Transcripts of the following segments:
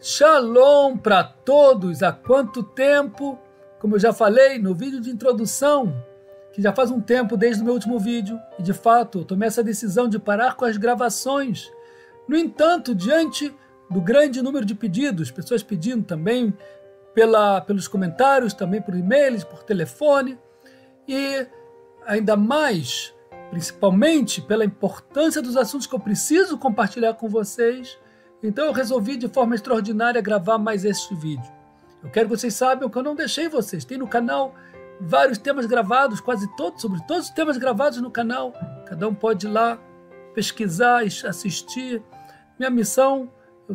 Shalom para todos! Há quanto tempo? Como eu já falei no vídeo de introdução, que já faz um tempo desde o meu último vídeo, e de fato eu tomei essa decisão de parar com as gravações. No entanto, diante do grande número de pedidos, pessoas pedindo também pelos comentários, também por e-mails, por telefone, e ainda mais, principalmente pela importância dos assuntos que eu preciso compartilhar com vocês, então eu resolvi de forma extraordinária gravar mais este vídeo. Eu quero que vocês saibam que eu não deixei vocês. Tem no canal vários temas gravados, quase todos, sobre todos os temas gravados no canal. Cada um pode ir lá pesquisar, assistir. Minha missão, eu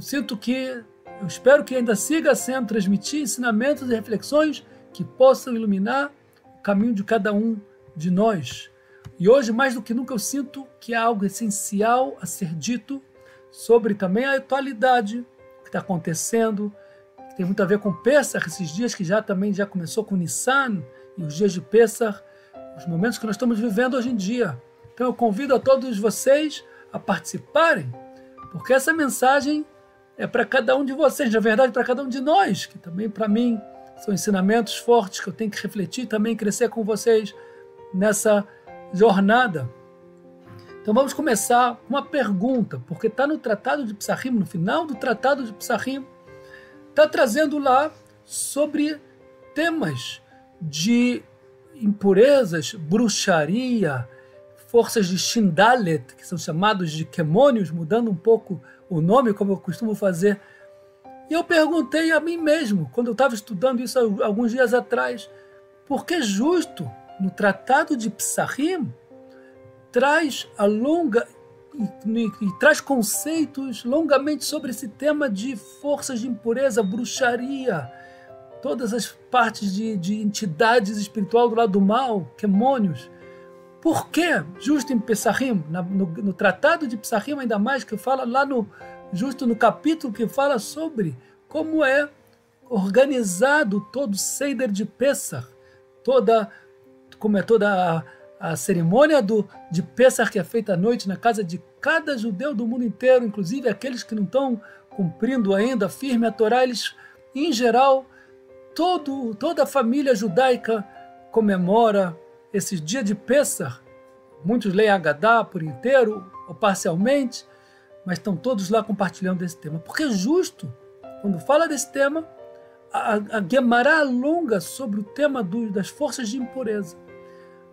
espero que ainda siga sendo transmitir ensinamentos e reflexões que possam iluminar o caminho de cada um de nós. E hoje, mais do que nunca, eu sinto que há algo essencial a ser dito sobre também a atualidade que está acontecendo, que tem muito a ver com Pessah, esses dias que já começou com Nissan, e os dias de Pessah, os momentos que nós estamos vivendo hoje em dia. Então eu convido a todos vocês a participarem, porque essa mensagem é para cada um de vocês, na verdade para cada um de nós, que também para mim são ensinamentos fortes que eu tenho que refletir, também crescer com vocês nessa jornada. Então vamos começar com uma pergunta, porque está no Tratado de Psachim, no final do Tratado de Psachim, está trazendo lá sobre temas de impurezas, bruxaria, forças de Shindalet, que são chamados de quemônios, mudando um pouco o nome, como eu costumo fazer. E eu perguntei a mim mesmo, quando eu estava estudando isso alguns dias atrás, por que justo no Tratado de Psachim traz traz conceitos longamente sobre esse tema de forças de impureza, bruxaria, todas as partes de entidades espirituais do lado do mal, quemônios. Por que justo em Psachim, no Tratado de Psachim, ainda mais, que fala lá justo no capítulo que fala sobre como é organizado todo o Seder de Pessah, como é toda a cerimônia de Pessah que é feita à noite na casa de cada judeu do mundo inteiro, inclusive aqueles que não estão cumprindo ainda firme a Torá, eles, em geral, toda a família judaica comemora esse dia de Pessah. Muitos leem Agadá por inteiro ou parcialmente, mas estão todos lá compartilhando desse tema. Porque é justo, quando fala desse tema, a Guemará alonga sobre o tema das forças de impureza.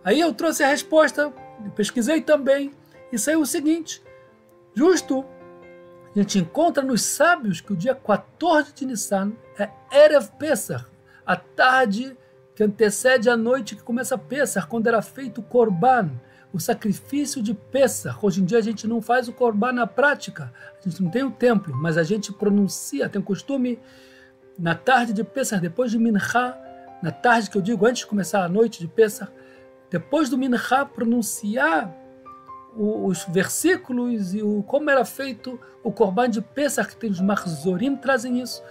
Aí eu trouxe a resposta, pesquisei também, e saiu o seguinte: justo, a gente encontra nos sábios que o dia 14 de Nissan é Erev Pessah, a tarde que antecede a noite que começa Pessah, quando era feito o Korban, o sacrifício de Pessah. Hoje em dia a gente não faz o Korban na prática, a gente não tem o templo, mas a gente pronuncia, tem o costume, na tarde de Pessah, depois de Minchá, na tarde que eu digo antes de começar a noite de Pessah, depois do Minchá, pronunciar os versículos e como era feito o Korban de Pessah, que tem os Mahzorim, trazem isso,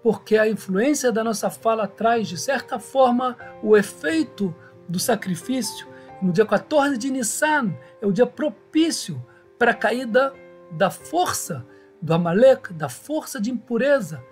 porque a influência da nossa fala traz, de certa forma, o efeito do sacrifício. No dia 14 de Nissan, é o dia propício para a caída da força do Amalek, da força de impureza.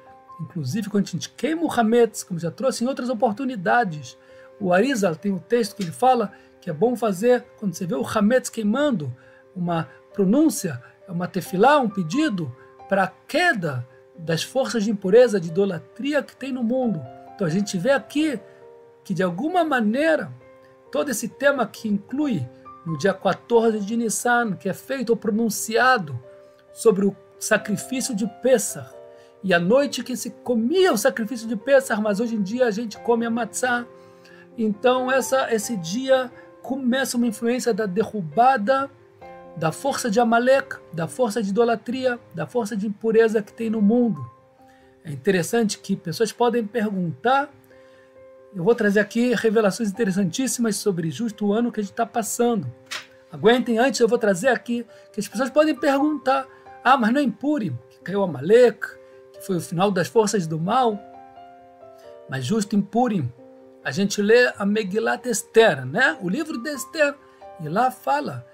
Inclusive, quando a gente queima o Hametz, como já trouxe em outras oportunidades, o Arizal tem um texto que ele fala que é bom fazer, quando você vê o Hametz queimando, uma pronúncia, uma tefilá, um pedido para a queda das forças de impureza, de idolatria que tem no mundo. Então a gente vê aqui que, de alguma maneira, todo esse tema que inclui no dia 14 de Nissan, que é feito ou pronunciado sobre o sacrifício de Pessah, e a noite que se comia o sacrifício de Pessah, mas hoje em dia a gente come a matzá. Então esse dia começa uma influência da derrubada da força de Amalek, da força de idolatria, da força de impureza que tem no mundo. É interessante que pessoas podem perguntar, eu vou trazer aqui revelações interessantíssimas sobre justo o ano que a gente está passando. Aguentem, antes eu vou trazer aqui que as pessoas podem perguntar, mas não é em Purim, que caiu Amalek, que foi o final das forças do mal, mas justo em Purim, a gente lê a Megilat Esther, né? O livro de Esther, e lá fala,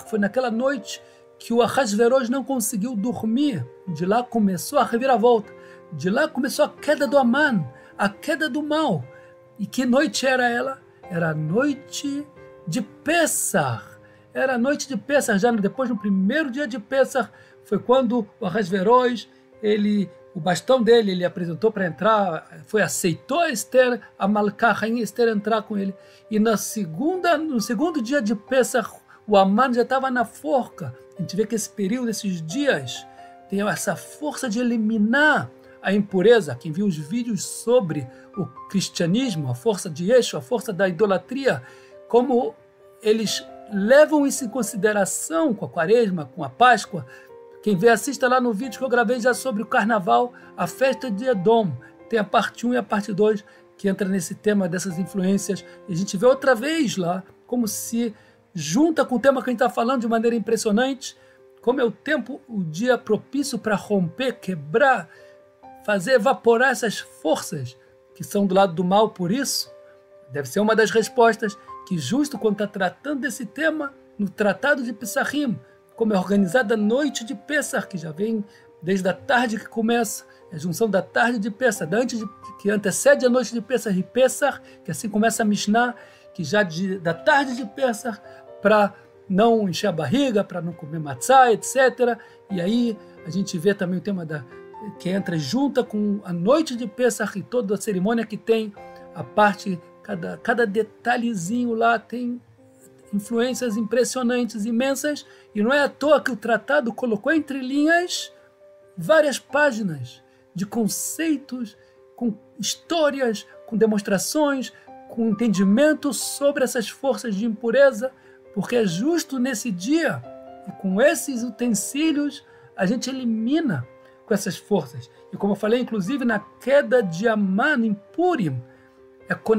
foi naquela noite que o Ahasverosh não conseguiu dormir. De lá começou a reviravolta. De lá começou a queda do Aman, a queda do mal. E que noite era ela? Era a noite de Pessah. Era a noite de Pessah, já depois, no primeiro dia de Pessah, foi quando o Ahasverosh, o bastão dele, ele apresentou para entrar, aceitou a Esther, a Malká, a rainha Esther, entrar com ele. E no segundo dia de Pessah, o Aman já estava na forca. A gente vê que esse período, esses dias, tem essa força de eliminar a impureza. Quem viu os vídeos sobre o cristianismo, a força de Yeshua, a força da idolatria, como eles levam isso em consideração com a Quaresma, com a Páscoa. Quem vê, assista lá no vídeo que eu gravei já sobre o Carnaval, a festa de Edom. Tem a parte 1 e a parte 2 que entra nesse tema dessas influências. E a gente vê outra vez lá como se junta com o tema que a gente está falando de maneira impressionante, como é o tempo, o dia propício para romper, quebrar, fazer evaporar essas forças que são do lado do mal. Por isso, deve ser uma das respostas que justo quando está tratando desse tema, no Tratado de Pessahim, como é organizada a noite de Pessah, que já vem desde a tarde que começa, a junção da tarde de Pessah, que antecede a noite de Pessah e Pessah, que assim começa a Mishnah, que já da tarde de Pessah, para não encher a barriga, para não comer matzá, etc. E aí a gente vê também o tema que entra junta com a noite de Pessah e toda a cerimônia que tem, a parte, cada detalhezinho lá tem influências impressionantes, imensas, e não é à toa que o tratado colocou entre linhas várias páginas de conceitos, com histórias, com demonstrações, com entendimento sobre essas forças de impureza, porque é justo nesse dia, e com esses utensílios, a gente elimina com essas forças. E como eu falei, inclusive, na queda de Aman em Purim,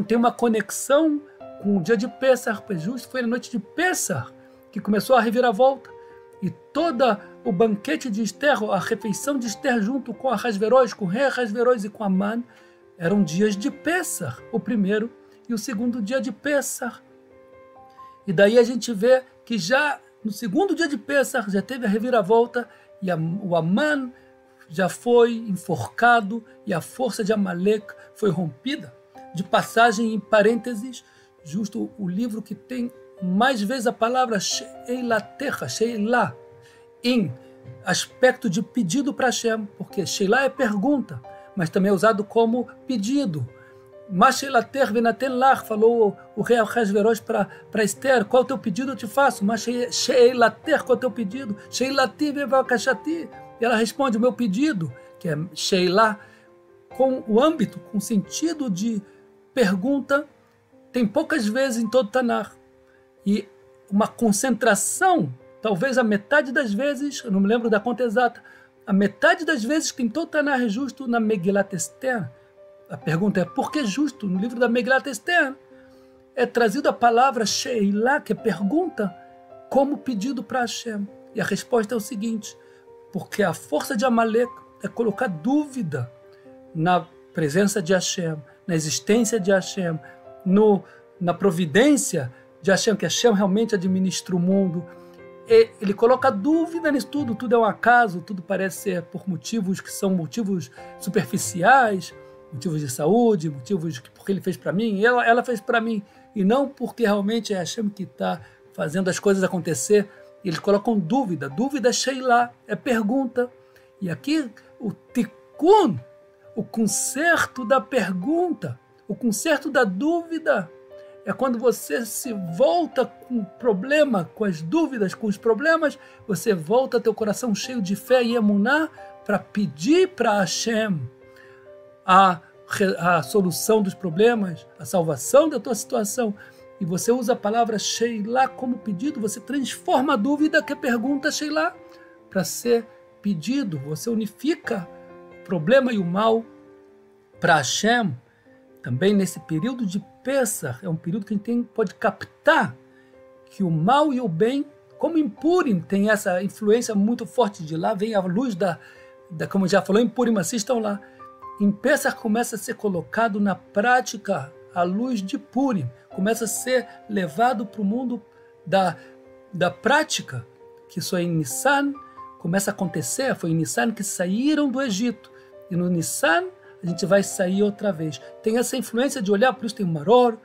tem uma conexão com o dia de Pessah, pois justo foi na noite de Pessah que começou a reviravolta. E todo o banquete de Esther, a refeição de Esther junto com Ahasverosh, com o rei Ahasverosh e com Aman, eram dias de Pessah, o primeiro e o segundo dia de Pessah. E daí a gente vê que já no segundo dia de Pessah já teve a reviravolta e o Aman já foi enforcado e a força de Amalek foi rompida. De passagem, em parênteses, justo o livro que tem mais vezes a palavra Sheilatecha, Sheilá, em aspecto de pedido para Hashem, porque Sheilá é pergunta, mas também é usado como pedido. Masheilater venaten lach, falou o rei Ahasverosh para Esther, qual é o teu pedido eu te faço? Masheilater, qual é o teu pedido? Sheilati vevakashati. E ela responde, o meu pedido, que é Sheilá, com o âmbito, com o sentido de pergunta, tem poucas vezes em todo o Tanar. E uma concentração, talvez a metade das vezes, eu não me lembro da conta exata, a metade das vezes que tem todo o Tanar é justo na Megilat Esther. A pergunta é, por que justo? No livro da Megilat Esther é trazido a palavra Sheilá, que é pergunta, como pedido para Hashem. E a resposta é o seguinte, porque a força de Amalek é colocar dúvida na presença de Hashem, na existência de Hashem, na providência de Hashem, que Hashem realmente administra o mundo. Ele coloca dúvida nisso tudo, tudo é um acaso, tudo parece ser por motivos que são motivos superficiais, motivos de saúde, motivos porque ele fez para mim, ela fez para mim, e não porque realmente é Hashem que está fazendo as coisas acontecer. Eles colocam dúvida é Sheilá, é pergunta. E aqui o tikkun, o conserto da pergunta, o conserto da dúvida, é quando você se volta com o problema, com as dúvidas, com os problemas, você volta teu coração cheio de fé e emuná para pedir para Hashem a solução dos problemas, a salvação da tua situação. E você usa a palavra Sheilá como pedido, você transforma a dúvida, que é pergunta, Sheilá, para ser pedido. Você unifica o problema e o mal para Hashem. Também nesse período de Pessah, é um período que a gente pode captar que o mal e o bem, como em Purim, tem essa influência muito forte de lá, vem a luz como já falou em Purim, assistam lá. Em Pessah começa a ser colocado na prática a luz de Purim, começa a ser levado para o mundo da prática que isso é em Nissan, começa a acontecer, foi em Nissan que saíram do Egito. E no Nissan a gente vai sair outra vez. Tem essa influência de olhar, por isso tem o Maror,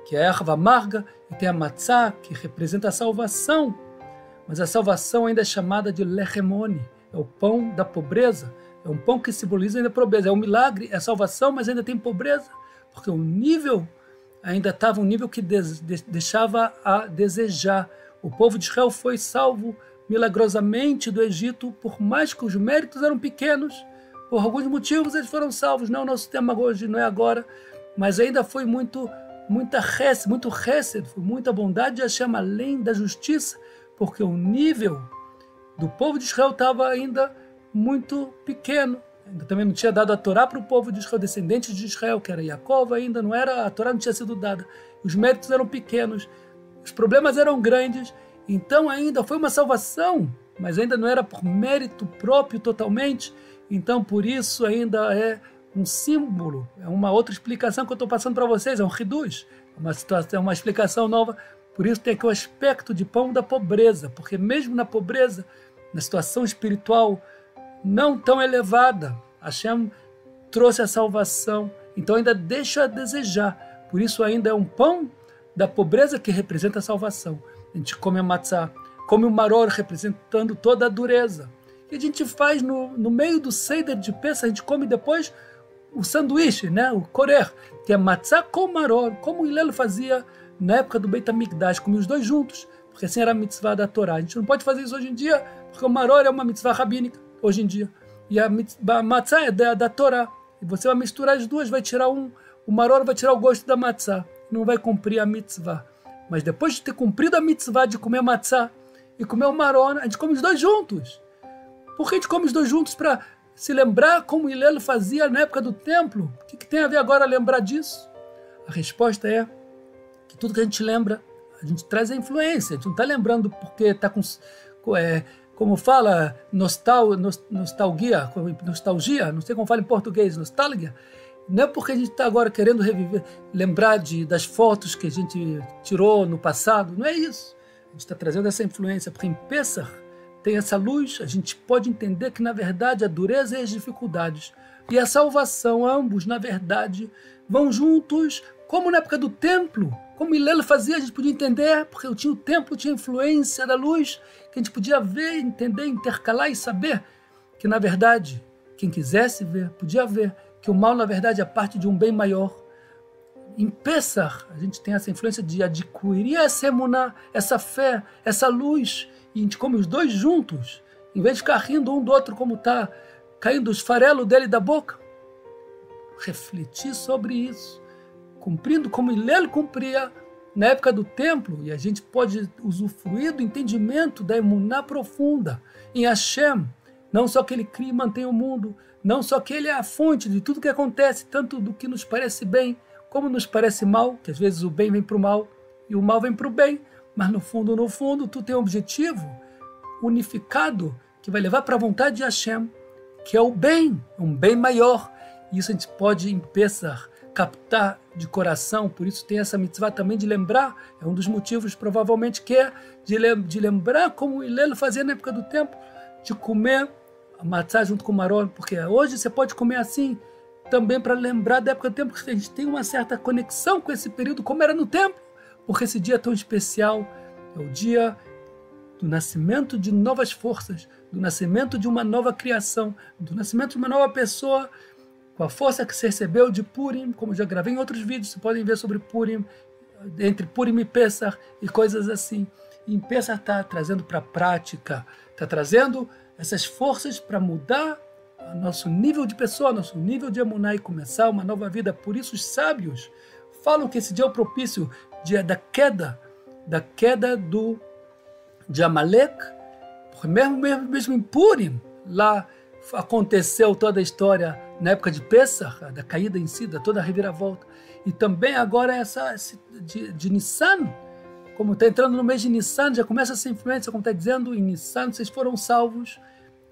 que é a erva amarga, e tem a Matzah, que representa a salvação. Mas a salvação ainda é chamada de Lechemoni, é o pão da pobreza. É um pão que simboliza ainda a pobreza. É um milagre, é salvação, mas ainda tem pobreza. Porque o nível ainda estava um nível que deixava a desejar. O povo de Israel foi salvo milagrosamente do Egito, por mais que os méritos eram pequenos. Por alguns motivos eles foram salvos. Não é o nosso tema hoje, não é agora. Mas ainda foi muito chesed, foi muita bondade de Hashem, além da justiça, porque o nível do povo de Israel estava ainda muito pequeno. Ainda também não tinha dado a Torá para o povo de Israel, descendentes de Israel, que era Jacó ainda, não era, a Torá não tinha sido dada. Os méritos eram pequenos, os problemas eram grandes, então ainda foi uma salvação, mas ainda não era por mérito próprio totalmente, então por isso ainda é um símbolo, é uma outra explicação que eu estou passando para vocês, é um Hidush, uma situação, uma explicação nova. Por isso tem aqui o aspecto de pão da pobreza, porque mesmo na pobreza, na situação espiritual não tão elevada, Hashem trouxe a salvação, então ainda deixa a desejar. Por isso ainda é um pão da pobreza que representa a salvação. A gente come a matzah, come o maror representando toda a dureza. E a gente faz no meio do Seder de Pesach, a gente come depois o sanduíche, né? O korer, que é matzah com maror, como o Hillel fazia na época do Beit HaMikdash, comia os dois juntos, porque assim era a mitzvah da Torá. A gente não pode fazer isso hoje em dia, porque o maror é uma mitzvah rabínica, hoje em dia. E a matzah é da Torá. E você vai misturar as duas, vai tirar o maror vai tirar o gosto da matzah, não vai cumprir a mitzvah. Mas depois de ter cumprido a mitzvah de comer matzah e comer o maror, a gente come os dois juntos. Por que a gente come os dois juntos? Para se lembrar como Hillel fazia na época do templo. O que tem a ver agora lembrar disso? A resposta é que tudo que a gente lembra, a gente traz a influência. A gente não está lembrando porque está com... como fala, nostalgia, não sei como fala em português, nostalgia. Não é porque a gente está agora querendo reviver, lembrar das fotos que a gente tirou no passado. Não é isso. A gente está trazendo essa influência, porque em Pesach tem essa luz, a gente pode entender que, na verdade, a dureza e as dificuldades e a salvação, ambos, na verdade, vão juntos, como na época do templo, como Hillel fazia, a gente podia entender, porque o templo tinha influência da luz, que a gente podia ver, entender, intercalar e saber que, na verdade, quem quisesse ver, podia ver que o mal, na verdade, é parte de um bem maior. Em Pesach, a gente tem essa influência de adquirir essa emuná, essa fé, essa luz, e a gente come os dois juntos, em vez de ficar rindo um do outro como está caindo os farelos dele da boca. Refletir sobre isso, cumprindo como Hillel cumpria na época do templo, e a gente pode usufruir do entendimento da emuná profunda em Hashem, não só que ele cria e mantém o mundo, não só que ele é a fonte de tudo que acontece, tanto do que nos parece bem, como nos parece mal, que às vezes o bem vem para o mal e o mal vem para o bem, mas no fundo, tu tem um objetivo unificado que vai levar para a vontade de Hashem, que é o bem, um bem maior. E isso a gente pode, em Pesach, captar de coração, por isso tem essa mitzvah também de lembrar, é um dos motivos provavelmente que é de lembrar como Hillel fazia na época do templo, de comer a matzah junto com o maror, porque hoje você pode comer assim, também para lembrar da época do templo, que a gente tem uma certa conexão com esse período, como era no templo, porque esse dia é tão especial, é o dia do nascimento de novas forças, do nascimento de uma nova criação, do nascimento de uma nova pessoa, com a força que se recebeu de Purim, como já gravei em outros vídeos, vocês podem ver sobre Purim, entre Purim e Pesach e coisas assim. E em Pesach está trazendo para a prática, está trazendo essas forças para mudar o nosso nível de pessoa, nosso nível de emuná e começar uma nova vida. Por isso os sábios falam que esse dia é o propício, dia da queda de Amalek, porque mesmo em Purim, lá aconteceu toda a história na época de Pesach, da caída em si, da toda a reviravolta. E também agora essa de Nissan, como está entrando no mês de Nissan, já começa essa influência, como está dizendo, em Nissan vocês foram salvos,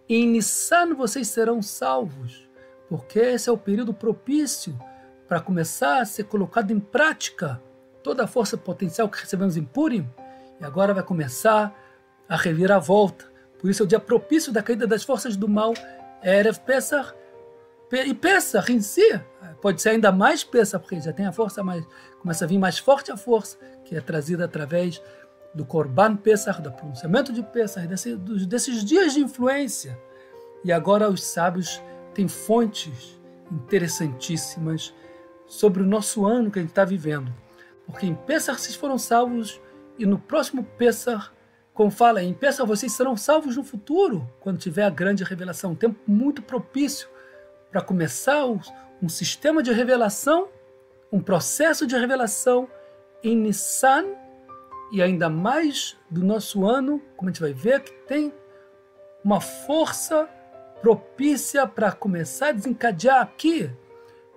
e em Nissan vocês serão salvos, porque esse é o período propício para começar a ser colocado em prática toda a força potencial que recebemos em Purim, e agora vai começar a reviravolta. Por isso é o dia propício da caída das forças do mal, Erev Pesach. E Pesach em si, pode ser ainda mais Pesach, porque já tem a força mais, começa a vir mais forte a força, que é trazida através do Korban Pesach, do pronunciamento de Pesach, desses dias de influência. E agora os sábios têm fontes interessantíssimas sobre o nosso ano que a gente está vivendo. Porque em Pesach vocês foram salvos e no próximo Pesach, como fala, em Pesach vocês serão salvos no futuro, quando tiver a grande revelação. Um tempo muito propício para começar um sistema de revelação, um processo de revelação em Nissan, e ainda mais do nosso ano, como a gente vai ver, que tem uma força propícia para começar a desencadear aqui,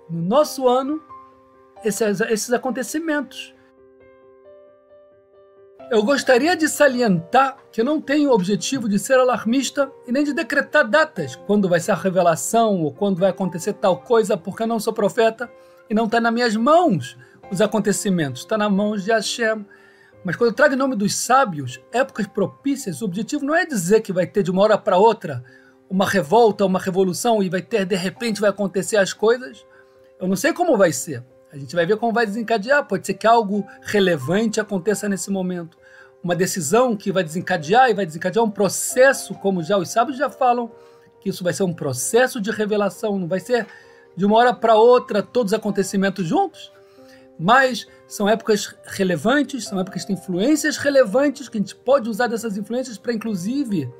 no nosso ano, esses acontecimentos. Eu gostaria de salientar que eu não tenho o objetivo de ser alarmista e nem de decretar datas, quando vai ser a revelação ou quando vai acontecer tal coisa, porque eu não sou profeta e não está nas minhas mãos os acontecimentos, está nas mãos de Hashem. Mas quando eu trago em nome dos sábios, épocas propícias, o objetivo não é dizer que vai ter de uma hora para outra uma revolta, uma revolução e vai ter, de repente, vai acontecer as coisas. Eu não sei como vai ser. A gente vai ver como vai desencadear. Pode ser que algo relevante aconteça nesse momento. Uma decisão que vai desencadear e vai desencadear um processo, como já os sábios já falam, que isso vai ser um processo de revelação. Não vai ser de uma hora para outra todos os acontecimentos juntos, mas são épocas relevantes, são épocas que têm influências relevantes, que a gente pode usar dessas influências para, inclusive,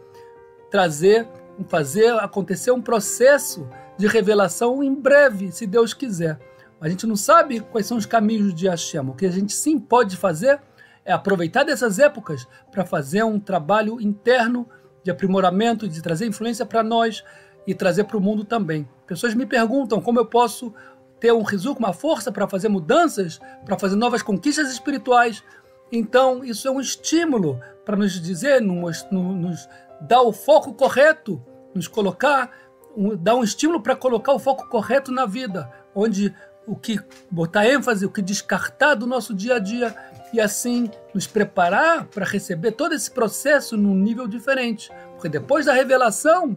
fazer acontecer um processo de revelação em breve, se Deus quiser. A gente não sabe quais são os caminhos de Hashem. O que a gente sim pode fazer é aproveitar dessas épocas para fazer um trabalho interno de aprimoramento, de trazer influência para nós e trazer para o mundo também. Pessoas me perguntam como eu posso ter um rizuco, uma força para fazer mudanças, para fazer novas conquistas espirituais. Então, isso é um estímulo para nos dizer, nos dar o foco correto, nos colocar, dar um estímulo para colocar o foco correto na vida, onde o que botar ênfase, o que descartar do nosso dia a dia, e assim nos preparar para receber todo esse processo num nível diferente. Porque depois da revelação,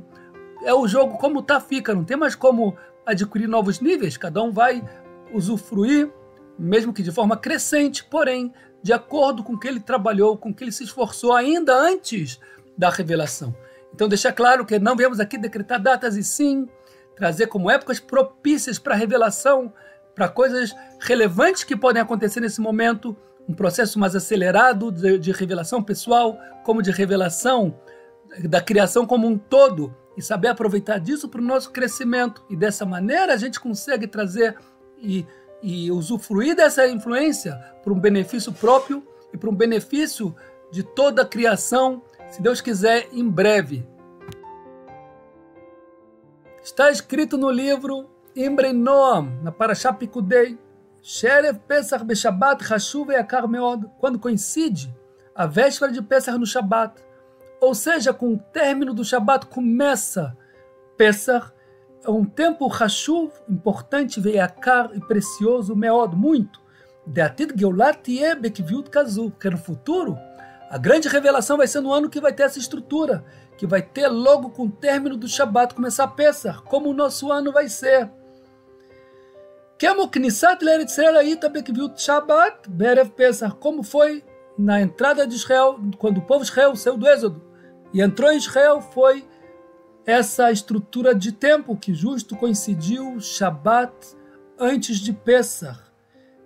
é o jogo como fica, não tem mais como adquirir novos níveis, cada um vai usufruir, mesmo que de forma crescente, porém, de acordo com o que ele trabalhou, com o que ele se esforçou ainda antes da revelação. Então, deixar claro que não viemos aqui decretar datas e sim trazer como épocas propícias para a revelação, para coisas relevantes que podem acontecer nesse momento, um processo mais acelerado de revelação pessoal, como de revelação da criação como um todo, e saber aproveitar disso para o nosso crescimento. E dessa maneira a gente consegue trazer e usufruir dessa influência para um benefício próprio e para um benefício de toda a criação, se Deus quiser, em breve. Está escrito no livro Imre Noam, na Parashá Pikudei, Sherev Pesach Beshabbat Hashuv Yakar Meod, quando coincide a véspera de Pesach no Shabat, ou seja, com o término do Shabat começa Pesach, é um tempo Hashuv, importante, Veyakar e precioso, Meod, muito, Deatid Geulat Yeh Bekviut Kazu, porque no futuro a grande revelação vai ser no ano que vai ter essa estrutura, que vai ter logo com o término do Shabat começar Pesach, como o nosso ano vai ser. Como foi na entrada de Israel, quando o povo de Israel saiu do Êxodo e entrou em Israel, foi essa estrutura de tempo que justo coincidiu Shabat antes de Pesach,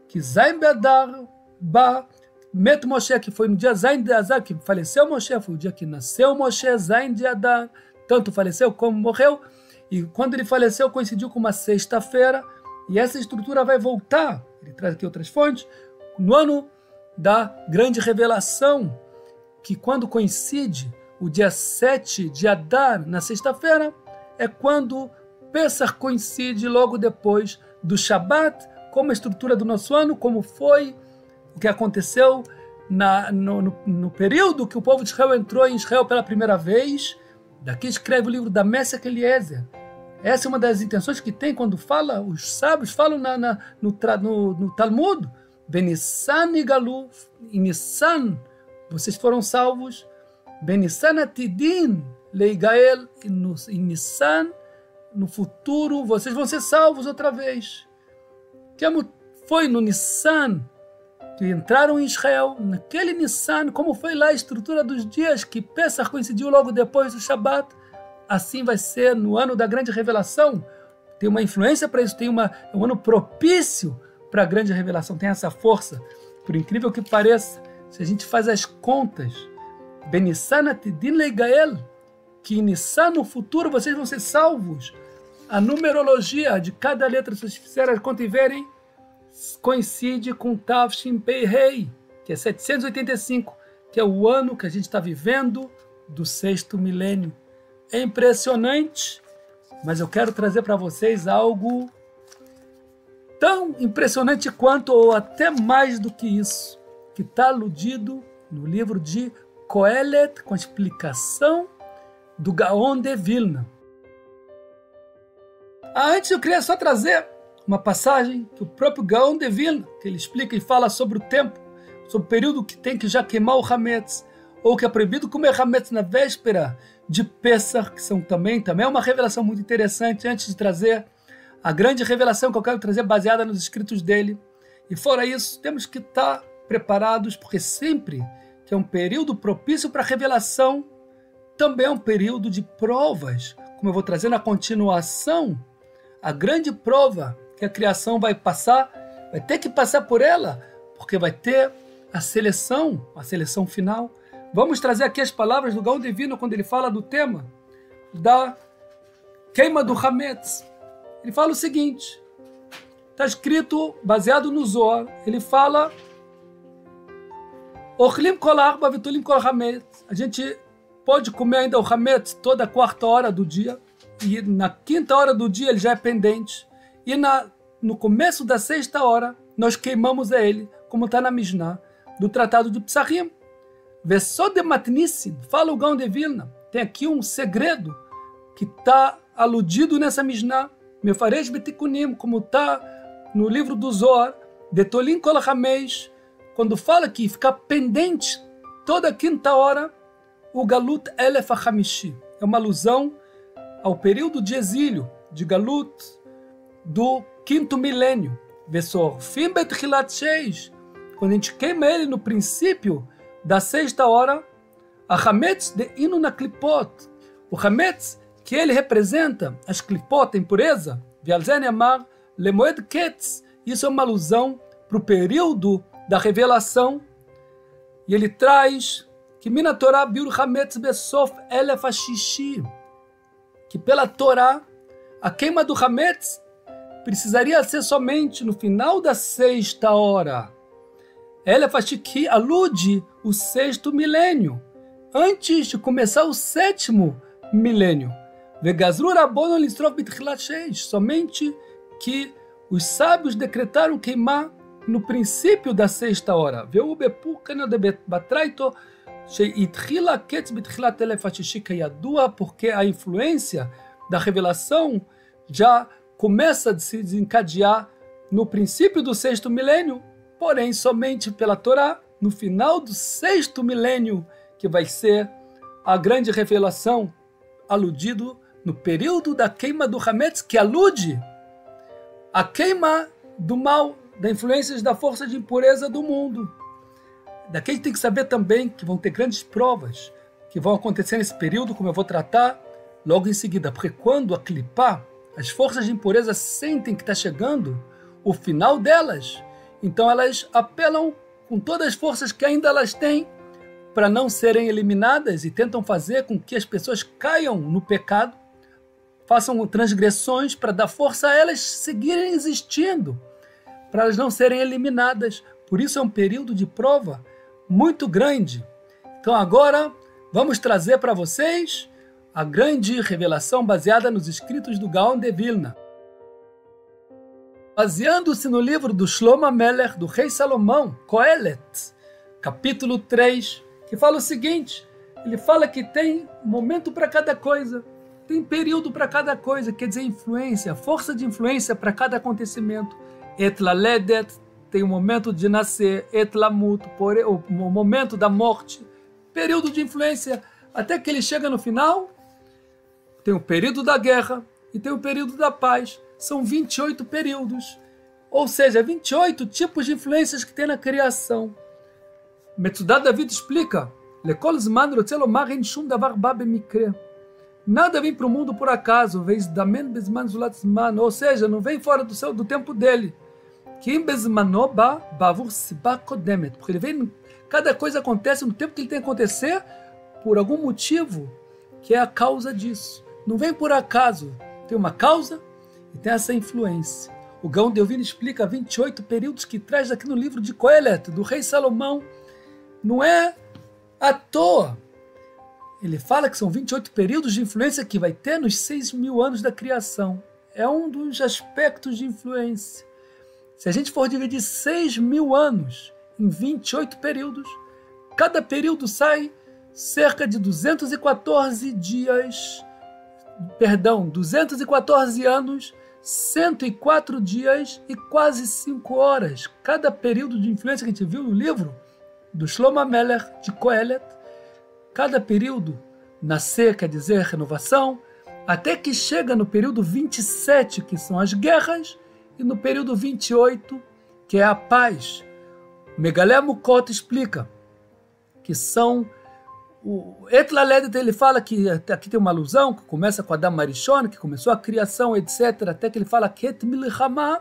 que Zain Be'adar Ba Met Moshe, que foi no dia Zain de Adar que faleceu Moshe, foi o dia que nasceu Moshe, Zain de Adar, tanto faleceu como morreu, e quando ele faleceu coincidiu com uma sexta-feira, e essa estrutura vai voltar, ele traz aqui outras fontes, no ano da grande revelação, que quando coincide o dia 7 de Adar, na sexta-feira, é quando Pesach coincide logo depois do Shabat, como a estrutura do nosso ano, como foi o que aconteceu no período que o povo de Israel entrou em Israel pela primeira vez. Daqui escreve o livro da Mesech Eliezer. Essa é uma das intenções que tem quando fala, os sábios falam no Talmud, Benissan e Galu, em Nissan vocês foram salvos, Benissan atidin leigael, em Nissan, no futuro, vocês vão ser salvos outra vez. Foi no Nissan que entraram em Israel, naquele Nissan, como foi lá a estrutura dos dias, que Pessah coincidiu logo depois do Shabat, assim vai ser no ano da grande revelação. Tem uma influência para isso, é um ano propício para a grande revelação, tem essa força. Por incrível que pareça, se a gente faz as contas, Benissan atidin leigael, que em Nissan no futuro vocês vão ser salvos, a numerologia de cada letra, se vocês fizerem as contas e verem, coincide com Tavshin Pei Rei, que é 785, que é o ano que a gente está vivendo do 6º milênio. É impressionante, mas eu quero trazer para vocês algo tão impressionante quanto, ou até mais do que isso, que está aludido no livro de Kohelet, com a explicação do Gaon de Vilna. Antes eu queria só trazer uma passagem que o próprio Gaon de Vilna, que ele explica e fala sobre o tempo, sobre o período que tem que já queimar o Hametz, ou que é proibido comer Hametz na véspera de Pessah, que também é uma revelação muito interessante, antes de trazer a grande revelação que eu quero trazer baseada nos escritos dele. E fora isso, temos que estar preparados, porque sempre que é um período propício para a revelação, também é um período de provas, como eu vou trazer na continuação, a grande prova que a criação vai passar, vai ter que passar por ela, porque vai ter a seleção final. Vamos trazer aqui as palavras do Gaon de Vilna quando ele fala do tema da queima do Hametz. Ele fala o seguinte, está escrito, baseado no Zohar, ele fala Ochlim kol arba v'tulim kol Hametz. A gente pode comer ainda o Hametz toda a 4ª hora do dia, e na 5ª hora do dia ele já é pendente, e no começo da 6ª hora nós queimamos ele, como está na Mishnah do Tratado de Psachim. Vesod de Matnissin, fala o Gaon de Vilna, tem aqui um segredo que está aludido nessa Mishnah, Mefaresh Betikunim, como está no livro do Zohar, de Tolim Kol Hamesh, quando fala que ficar pendente toda a 5ª hora, o Galut Elef HaHamishi, é uma alusão ao período de exílio, de Galut, do 5º milênio. Vesorfim Betchilat Sheish, quando a gente queima ele no princípio da 6ª hora, a Hametz de Inu na Klipot, o Hametz que ele representa as Klipot, a impureza, Vialzen Amar Lemoed Ketz, isso é uma alusão para o período da revelação, e ele traz que Mina Torah Biur Hametz Besof Elef Hashishi, que pela Torá a queima do Hametz precisaria ser somente no final da 6ª hora. Elef Hashishi, que alude o 6º milênio, antes de começar o 7º milênio. Vegazru Rabbonon Listrof B'tchilat Sheish, somente que os sábios decretaram queimar no princípio da 6ª hora. Veu Bepur Kanel de Batraito Sheitchila Ketz B'tchilat Elef Hashishi Kayadua, porque a influência da revelação já começa a se desencadear no princípio do 6º milênio, porém somente pela Torá, no final do 6º milênio, que vai ser a grande revelação, aludido no período da queima do Hametz, que alude a queima do mal, das influências da força de impureza do mundo. Daqui a gente tem que saber também que vão ter grandes provas que vão acontecer nesse período, como eu vou tratar logo em seguida, porque quando a clipar, as forças de impureza sentem que está chegando o final delas, então elas apelam com todas as forças que ainda elas têm para não serem eliminadas e tentam fazer com que as pessoas caiam no pecado, façam transgressões para dar força a elas seguirem existindo, para elas não serem eliminadas. Por isso é um período de prova muito grande. Então agora vamos trazer para vocês a grande revelação baseada nos escritos do Gaon de Vilna. Baseando-se no livro do Shlomo Melech, do rei Salomão, Kohelet, capítulo 3, que fala o seguinte, ele fala que tem momento para cada coisa, tem período para cada coisa, quer dizer, influência, força de influência para cada acontecimento. Et laledet, tem o momento de nascer, et lamut, o momento da morte, período de influência, até que ele chega no final. Tem o período da guerra e tem o período da paz. São 28 períodos, ou seja, 28 tipos de influências que tem na criação. Metzudat David explica: Lekol zman rotze lomar en shum davar ba bemikre. Nada vem para o mundo por acaso, veizdamen bezman zulat zman, ou seja, não vem fora do tempo dele. Kim bezmano ba bavur siba kodemet, porque ele vem, cada coisa acontece no tempo que ele tem que acontecer por algum motivo que é a causa disso. Não vem por acaso, tem uma causa e tem essa influência. O Gaon de Vilna explica 28 períodos que traz aqui no livro de Coelet, do rei Salomão. Não é à toa. Ele fala que são 28 períodos de influência que vai ter nos 6.000 anos da criação. É um dos aspectos de influência. Se a gente for dividir 6.000 anos em 28 períodos, cada período sai cerca de 214 dias, 214 anos, 104 dias e quase 5 horas. Cada período de influência que a gente viu no livro do Shlomo Amelech, de Coelet, cada período, nascer quer dizer renovação, até que chega no período 27, que são as guerras, e no período 28, que é a paz. Megalé Mukot explica que são... O Etlaledet, ele fala que aqui tem uma alusão, que começa com Adam Arishon, que começou a criação, etc., até que ele fala Ket Milchama.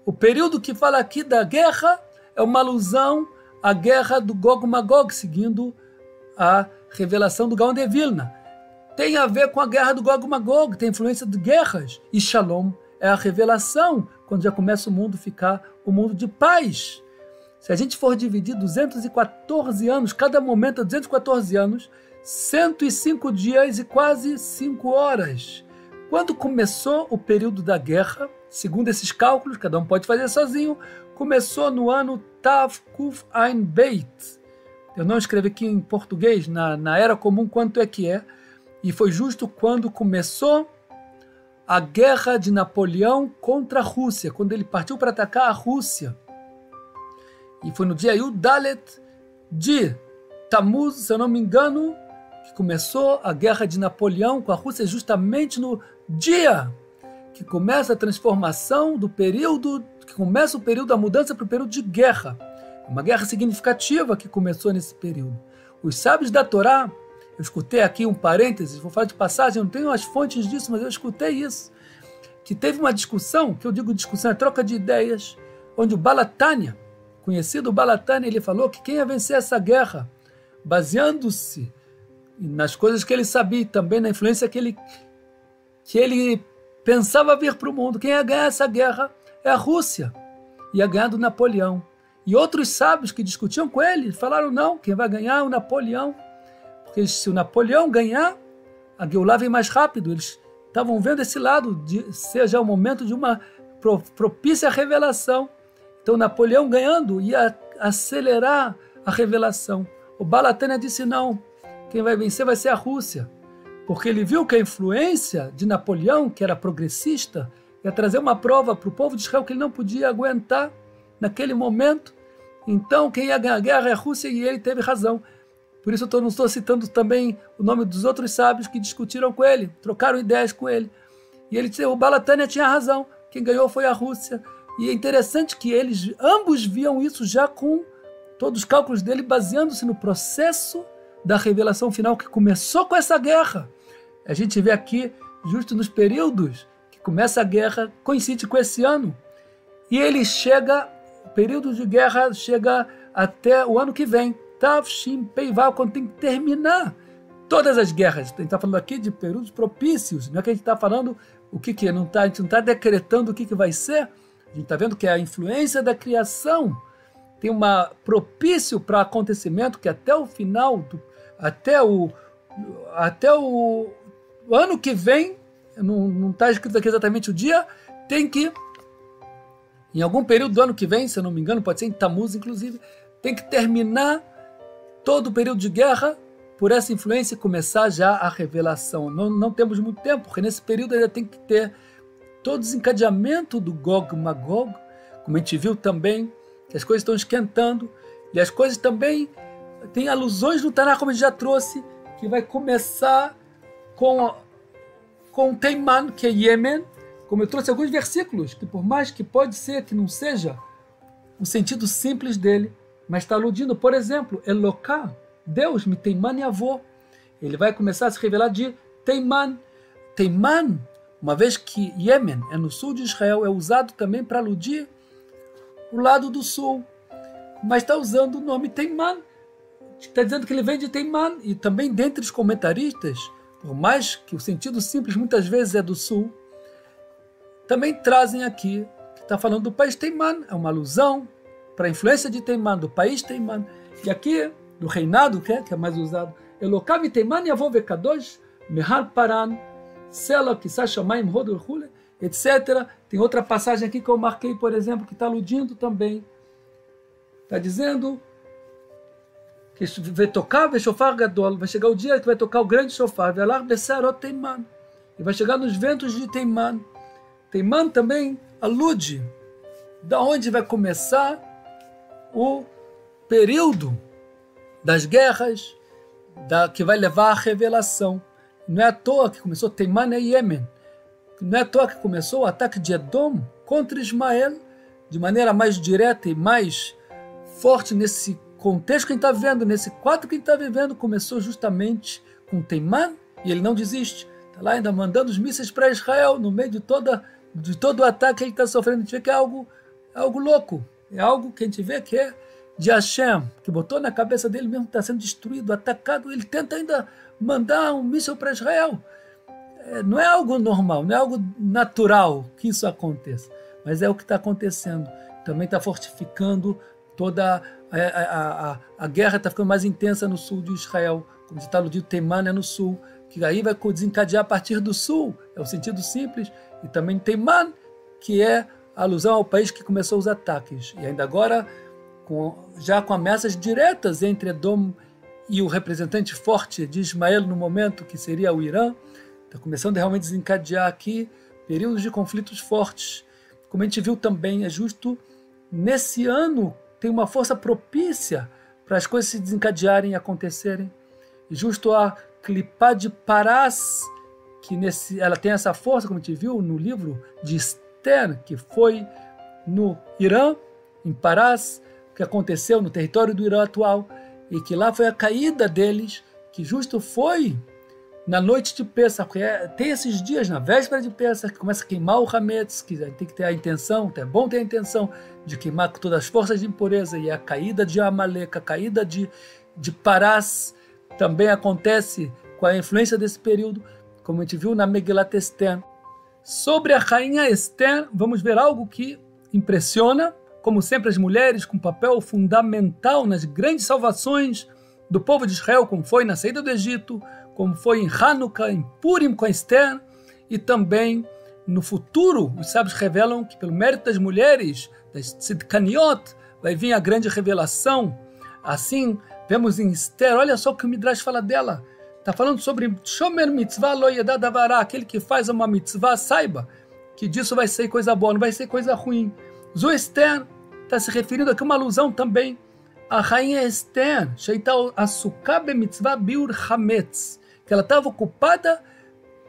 O período que fala aqui da guerra é uma alusão à guerra do Gog Magog, seguindo a revelação do Gaon de Vilna. Tem a ver com a guerra do Gog Magog, tem influência de guerras. E Shalom é a revelação, quando já começa o mundo ficar o mundo de paz. Se a gente for dividir 214 anos, cada momento é 214 anos, 105 dias e quase 5 horas. Quando começou o período da guerra, segundo esses cálculos, cada um pode fazer sozinho, começou no ano Tav Kuf Ein Beit. Eu não escrevi aqui em português, na Era Comum, quanto é que é. E foi justo quando começou a guerra de Napoleão contra a Rússia, quando ele partiu para atacar a Rússia. E foi no dia Yud Dalet de Tammuz, se eu não me engano, que começou a guerra de Napoleão com a Rússia, justamente no dia que começa a transformação do período, que começa o período da mudança para o período de guerra. Uma guerra significativa que começou nesse período. Os sábios da Torá, eu escutei aqui um parênteses, vou falar de passagem, eu não tenho as fontes disso, mas eu escutei isso, que teve uma discussão, que eu digo discussão, é troca de ideias, onde o Balatânia, conhecido Balatânia, ele falou que quem ia vencer essa guerra, baseando-se nas coisas que ele sabia e também na influência que ele pensava vir para o mundo, quem ia ganhar essa guerra é a Rússia, ia ganhar do Napoleão. E outros sábios que discutiam com ele falaram não, quem vai ganhar é o Napoleão, porque se o Napoleão ganhar, a Geulah vem mais rápido. Eles estavam vendo esse lado, de ser já o momento de uma propícia revelação. Então Napoleão ganhando ia acelerar a revelação. O Balatânia disse não, quem vai vencer vai ser a Rússia, porque ele viu que a influência de Napoleão, que era progressista, ia trazer uma prova para o povo de Israel que ele não podia aguentar naquele momento. Então quem ia ganhar a guerra é a Rússia, e ele teve razão. Por isso eu não estou citando também o nome dos outros sábios que discutiram com ele, trocaram ideias com ele. E ele disse, o Balatânia tinha razão, quem ganhou foi a Rússia. E é interessante que eles ambos viam isso já com todos os cálculos dele, baseando-se no processo da revelação final que começou com essa guerra. A gente vê aqui, justo nos períodos que começa a guerra, coincide com esse ano. E ele chega, o período de guerra chega até o ano que vem, Tav Shin Pei Vav, quando tem que terminar todas as guerras. A gente está falando aqui de períodos propícios, não é que a gente está falando o que é, a gente não está decretando o que vai ser. A gente está vendo que a influência da criação tem uma propício para acontecimento que até o final, até o ano que vem, não está escrito aqui exatamente o dia, tem que, em algum período do ano que vem, se eu não me engano, pode ser em Tammuz, inclusive, tem que terminar todo o período de guerra por essa influência e começar já a revelação. Não temos muito tempo, porque nesse período ainda tem que ter todo o desencadeamento do Gog Magog, como a gente viu também, que as coisas estão esquentando, e as coisas também tem alusões no Tanakh, como a gente já trouxe, que vai começar com Teiman, que é Iêmen, como eu trouxe alguns versículos, que por mais que pode ser que não seja o sentido simples dele, mas está aludindo, por exemplo, Eloká, Deus, me Teiman e avô. Ele vai começar a se revelar de Teiman. Teiman, uma vez que Iêmen é no sul de Israel, é usado também para aludir o lado do sul, mas está usando o nome Teiman. Está dizendo que ele vem de Teiman, e também dentre os comentaristas, por mais que o sentido simples muitas vezes é do sul, também trazem aqui, que está falando do país Teiman, é uma alusão para a influência de Teiman, do país Teiman, e aqui, do reinado, que é mais usado, Eloká mi Teiman yavo vekadosh, mehar paran, sela kisah shamayim hodol hule, etc. Tem outra passagem aqui que eu marquei, por exemplo, que está aludindo também, está dizendo que vai tocar o shofar gadol, vai chegar o dia que vai tocar o grande shofar, velar besarot Teiman, e vai chegar nos ventos de Teiman. Teiman também alude da onde vai começar o período das guerras, que vai levar à revelação. Não é à toa que começou Teiman e Iêmen, não é à toa que começou o ataque de Edom contra Ismael, de maneira mais direta e mais forte nesse contexto que a gente está vivendo, nesse quadro que a gente está vivendo, começou justamente com Teiman, e ele não desiste. Está lá ainda mandando os mísseis para Israel, no meio de todo o ataque que ele está sofrendo. A gente vê que é algo louco, é algo que a gente vê que é de Hashem, que botou na cabeça dele mesmo, está sendo destruído, atacado, ele tenta ainda mandar um míssil para Israel. Não é algo normal, não é algo natural que isso aconteça, mas é o que está acontecendo. Também está fortificando toda a guerra, está ficando mais intensa no sul de Israel, como está aludido, Teiman é no sul, que aí vai desencadear a partir do sul, é o sentido simples, e também Teiman, que é a alusão ao país que começou os ataques, e ainda agora já com ameaças diretas entre Edom e o representante forte de Ismael no momento, que seria o Irã. Está começando a realmente desencadear aqui períodos de conflitos fortes. Como a gente viu também, é justo nesse ano tem uma força propícia para as coisas se desencadearem e acontecerem. E justo a Clipá de Parás, que ela tem essa força, como a gente viu no livro de Esther, que foi no Irã, em Parás, que aconteceu no território do Irã atual, e que lá foi a caída deles, que justo foi na noite de Pessah, porque tem esses dias, na véspera de Pessah, que começa a queimar o Hametz, que tem que ter a intenção, é bom ter a intenção de queimar com todas as forças de impureza, e a caída de Amalek, a caída de Parás, também acontece com a influência desse período, como a gente viu na Megilat Esther. Sobre a rainha Esther, vamos ver algo que impressiona, como sempre as mulheres com papel fundamental nas grandes salvações do povo de Israel, como foi na saída do Egito, como foi em Hanukkah, em Purim com a Esther, e também no futuro, os sábios revelam que pelo mérito das mulheres, das Tzidkaniot, vai vir a grande revelação. Assim, vemos em Esther, olha só o que o Midrash fala dela, está falando sobre Shomer Mitzvah Lo Yedá Davará, aquele que faz uma mitzvah, saiba que disso vai ser coisa boa, não vai ser coisa ruim. Zo Esther está se referindo aqui a uma alusão também à rainha Esther, Sheita Asukah Bemitzvah Biur Hametz, que ela estava ocupada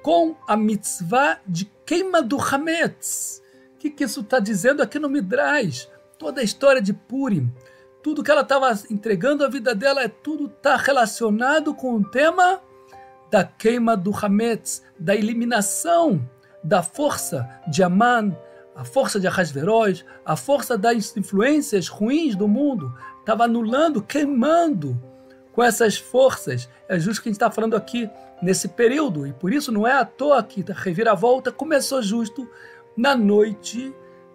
com a mitzvah de queima do Hametz. O que isso está dizendo aqui no Midrash? Toda a história de Purim, tudo que ela estava entregando à vida dela, tudo está relacionado com o tema da queima do Hametz, da eliminação da força de Amã, a força de Ahasverosh, a força das influências ruins do mundo, estava anulando, queimando com essas forças. É justo que a gente está falando aqui nesse período, e por isso não é à toa que a reviravolta começou justo na noite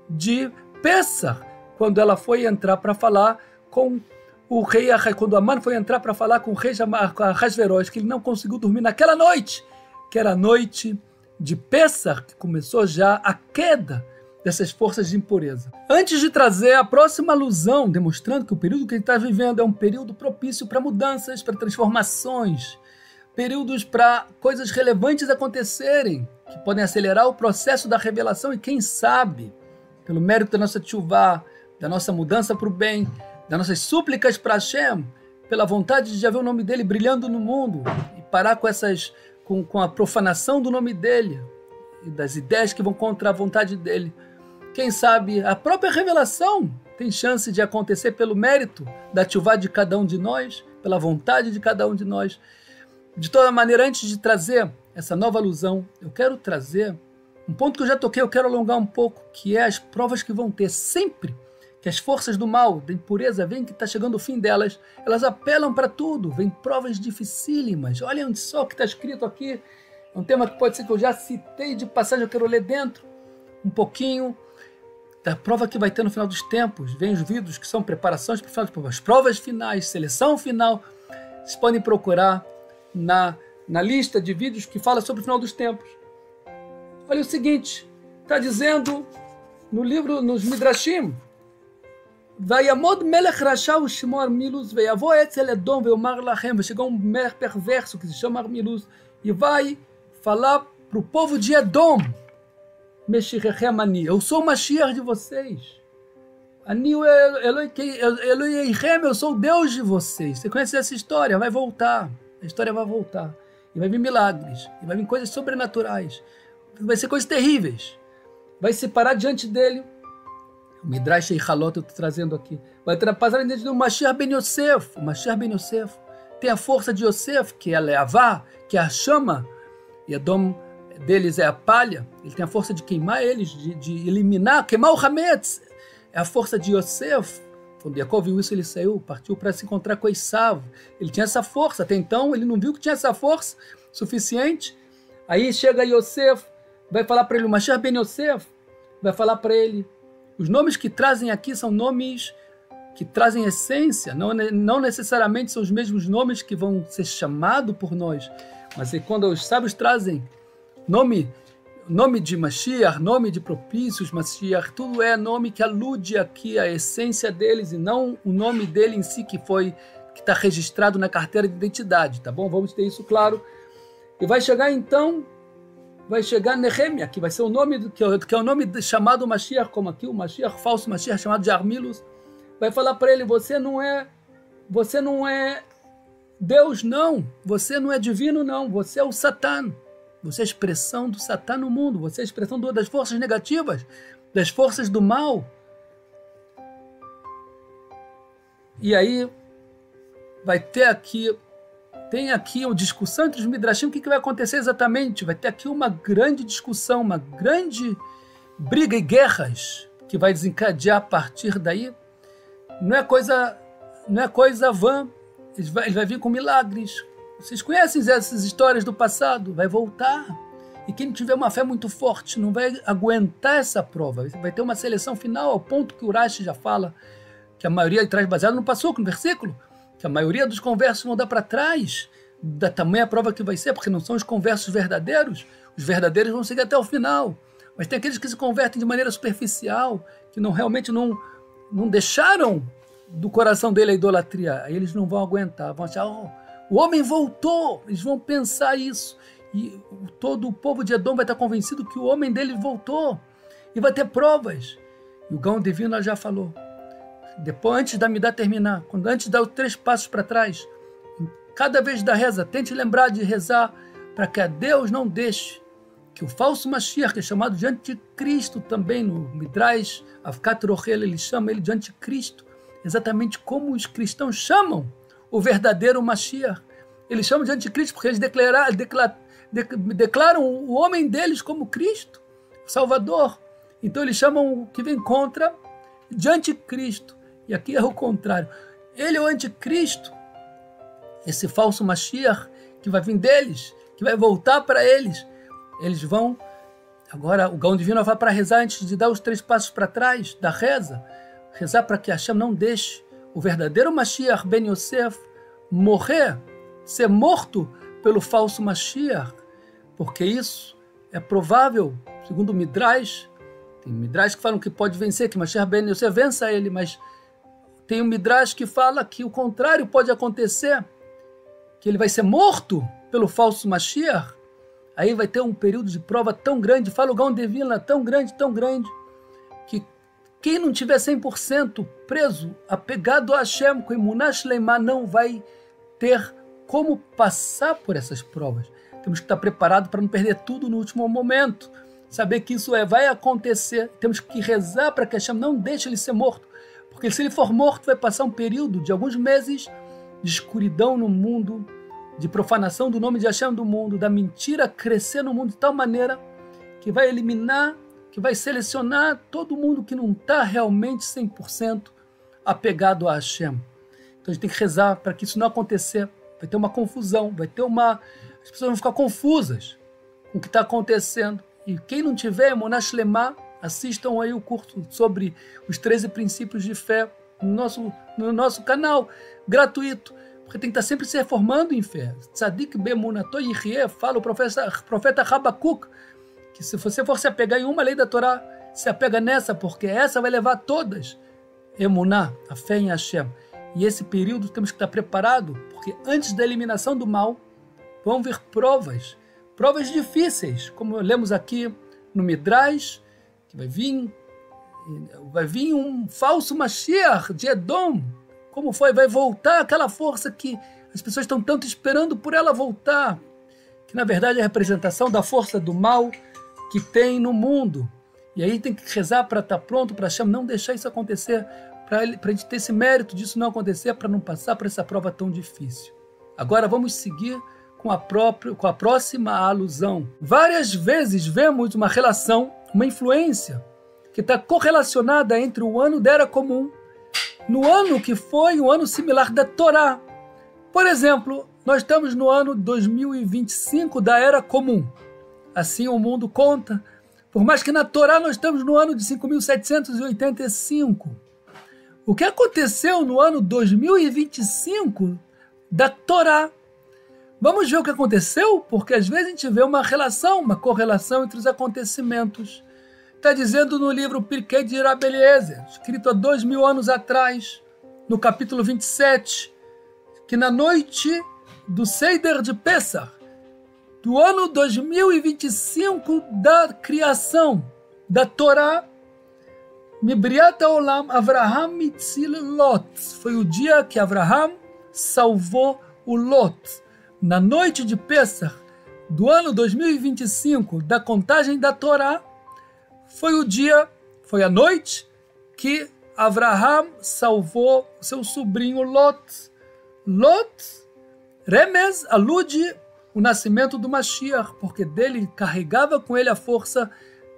de Pessah, quando ela foi entrar para falar com o rei, quando Amã foi entrar para falar com o rei Ahasverosh, que ele não conseguiu dormir naquela noite, que era a noite de Pessah, que começou já a queda dessas forças de impureza. Antes de trazer a próxima alusão, demonstrando que o período que a gente está vivendo é um período propício para mudanças, para transformações, períodos para coisas relevantes acontecerem, que podem acelerar o processo da revelação, e quem sabe, pelo mérito da nossa tchuvá, da nossa mudança para o bem, das nossas súplicas para Hashem, pela vontade de já ver o nome dele brilhando no mundo e parar com a profanação do nome dele e das ideias que vão contra a vontade dele. Quem sabe a própria revelação tem chance de acontecer pelo mérito da tchuvá de cada um de nós, pela vontade de cada um de nós. De toda maneira, antes de trazer essa nova alusão, eu quero trazer um ponto que eu já toquei, eu quero alongar um pouco, que é as provas que vão ter sempre que as forças do mal, da impureza, veem que está chegando o fim delas, elas apelam para tudo, vem provas dificílimas. Olhem só o que está escrito aqui, é um tema que pode ser que eu já citei de passagem, eu quero ler dentro um pouquinho da prova que vai ter no final dos tempos. Vem os vídeos que são preparações para o final dos tempos, as provas finais, seleção final. Vocês podem procurar na lista de vídeos que fala sobre o final dos tempos. Olha o seguinte, está dizendo no livro, nos Midrashim, Vayamod melech rasha u'shemo Armilus, veyavo etzel Edom ve'omar lachem, vai chegar um melech perverso que se chama Armilus, e vai falar para o povo de Edom, Meshichem ani, eu sou o Mashiach de vocês. Ani Elohim, eu sou o Deus de vocês. Você conhece essa história? Vai voltar. A história vai voltar. E vai vir milagres. E vai vir coisas sobrenaturais. Vai ser coisas terríveis. Vai se parar diante dele. O Midrash Eichalot eu estou trazendo aqui. Vai passar diante do Mashiach ben Yosef. O Mashiach ben Yosef tem a força de Yosef, que é a Leavá, que é a chama. E Edom deles é a palha. Ele tem a força de queimar eles, de eliminar, queimar o Hametz. É a força de Yosef. Quando Jacob viu isso, ele saiu, partiu para se encontrar com Esav. Ele tinha essa força. Até então, ele não viu que tinha essa força suficiente. Aí chega Yosef, vai falar para ele, o Mashiach ben Yosef, vai falar para ele. Os nomes que trazem aqui são nomes que trazem essência. Não necessariamente são os mesmos nomes que vão ser chamados por nós. Mas quando os sábios trazem nome de Mashiach, nome de propícios, Mashiach, tudo é nome que alude aqui à essência deles e não o nome dele em si que está registrado na carteira de identidade, tá bom? Vamos ter isso claro. E vai chegar então, Nehemia, que vai ser o nome, que é o nome chamado Mashiach, como aqui, o Mashiach, falso Mashiach, chamado de Armilus, vai falar para ele, você não é Deus, não, você não é divino, não, você é o Satã. Você é a expressão do Satã no mundo. Você é a expressão das forças negativas, das forças do mal. E aí tem aqui uma discussão entre os Midrashim. O que vai acontecer exatamente? Vai ter aqui uma grande discussão, uma grande briga e guerras que vai desencadear a partir daí. Não é coisa vã. Ele vai vir com milagres. Vocês conhecem essas histórias do passado? Vai voltar. E quem tiver uma fé muito forte não vai aguentar essa prova. Vai ter uma seleção final, ao ponto que o Urashi já fala, que a maioria traz baseado no Passuco, no versículo, que a maioria dos conversos vão dar para trás, da tamanha prova que vai ser, porque não são os conversos verdadeiros. Os verdadeiros vão seguir até o final. Mas tem aqueles que se convertem de maneira superficial, que realmente não deixaram do coração dele a idolatria. Aí eles não vão aguentar, vão achar... O homem voltou, eles vão pensar isso. E todo o povo de Edom vai estar convencido que o homem dele voltou. E vai ter provas. E o Gaon Divino já falou. Depois, antes da Midá terminar, antes de dar os 3 passos para trás, cada vez da reza, tente lembrar de rezar para que a Deus não deixe que o falso Mashiach, que é chamado de anticristo também no Midrash, Avkat Rochel, ele chama ele de anticristo, exatamente como os cristãos chamam o verdadeiro Mashiach. Eles chamam de anticristo porque eles declaram o homem deles como Cristo, o Salvador. Então eles chamam o que vem contra de anticristo. E aqui é o contrário. Ele é o anticristo, esse falso Mashiach que vai vir deles, que vai voltar para eles. Eles vão... Agora o Gaon Divino vai para rezar antes de dar os 3 passos para trás da reza. Rezar para que Hashem não deixe o verdadeiro Mashiach ben Yosef morrer, ser morto pelo falso Mashiach, porque isso é provável, segundo o Midrash. Tem Midrash que falam que pode vencer, que Mashiach ben Yosef vença ele, mas tem um Midrash que fala que o contrário pode acontecer, que ele vai ser morto pelo falso Mashiach. Aí vai ter um período de prova tão grande, fala o Gaon Divino, tão grande, que Quem não tiver 100% preso, apegado a Hashem, com Emuná Shleimá, não vai ter como passar por essas provas. Temos que estar preparados para não perder tudo no último momento. Saber que isso vai acontecer. Temos que rezar para que Hashem não deixe ele ser morto. Porque se ele for morto, vai passar um período de alguns meses de escuridão no mundo, de profanação do nome de Hashem do mundo, da mentira crescer no mundo de tal maneira que vai eliminar, que vai selecionar todo mundo que não está realmente 100% apegado a Hashem. Então a gente tem que rezar para que isso não acontecer. Vai ter uma confusão, as pessoas vão ficar confusas com o que está acontecendo. E quem não tiver Emuná Shleimá, assistam aí o curso sobre os 13 princípios de fé no nosso canal, gratuito. Porque tem que estar sempre se reformando em fé. Tzadik be'emunato yihyeh, fala o profeta Habacuc, que se você for se apegar em uma lei da Torá, se apega nessa, porque essa vai levar todas. Emuná, a fé em Hashem. E esse período temos que estar preparados, porque antes da eliminação do mal, vão vir provas difíceis, como lemos aqui no Midrash, que vai vir um falso Mashiach de Edom. Como foi? Vai voltar aquela força que as pessoas estão tanto esperando por ela voltar, que na verdade é a representação da força do mal que tem no mundo. E aí tem que rezar para estar pronto, para Hashem não deixar isso acontecer, para a gente ter esse mérito disso não acontecer, para não passar por essa prova tão difícil. Agora vamos seguir com a próxima alusão. Várias vezes vemos uma relação, uma influência, que está correlacionada entre o ano da Era Comum, no ano que foi um ano similar da Torá. Por exemplo, nós estamos no ano 2025 da Era Comum. Assim o mundo conta, por mais que na Torá nós estamos no ano de 5.785. O que aconteceu no ano 2025 da Torá? Vamos ver o que aconteceu? Porque às vezes a gente vê uma relação, uma correlação entre os acontecimentos. Está dizendo no livro Pirkei de Rabi Eliezer, escrito há 2000 anos atrás, no capítulo 27, que na noite do Seider de Pessah, do ano 2025 da criação da Torá, Mibriat Olam Avraham Mitzil Lot, foi o dia que Avraham salvou o Lot. Na noite de Pessah, do ano 2025 da contagem da Torá, foi a noite que Avraham salvou seu sobrinho Lot. Lot, Remez, alude o nascimento do Mashiach, porque dele carregava com ele a força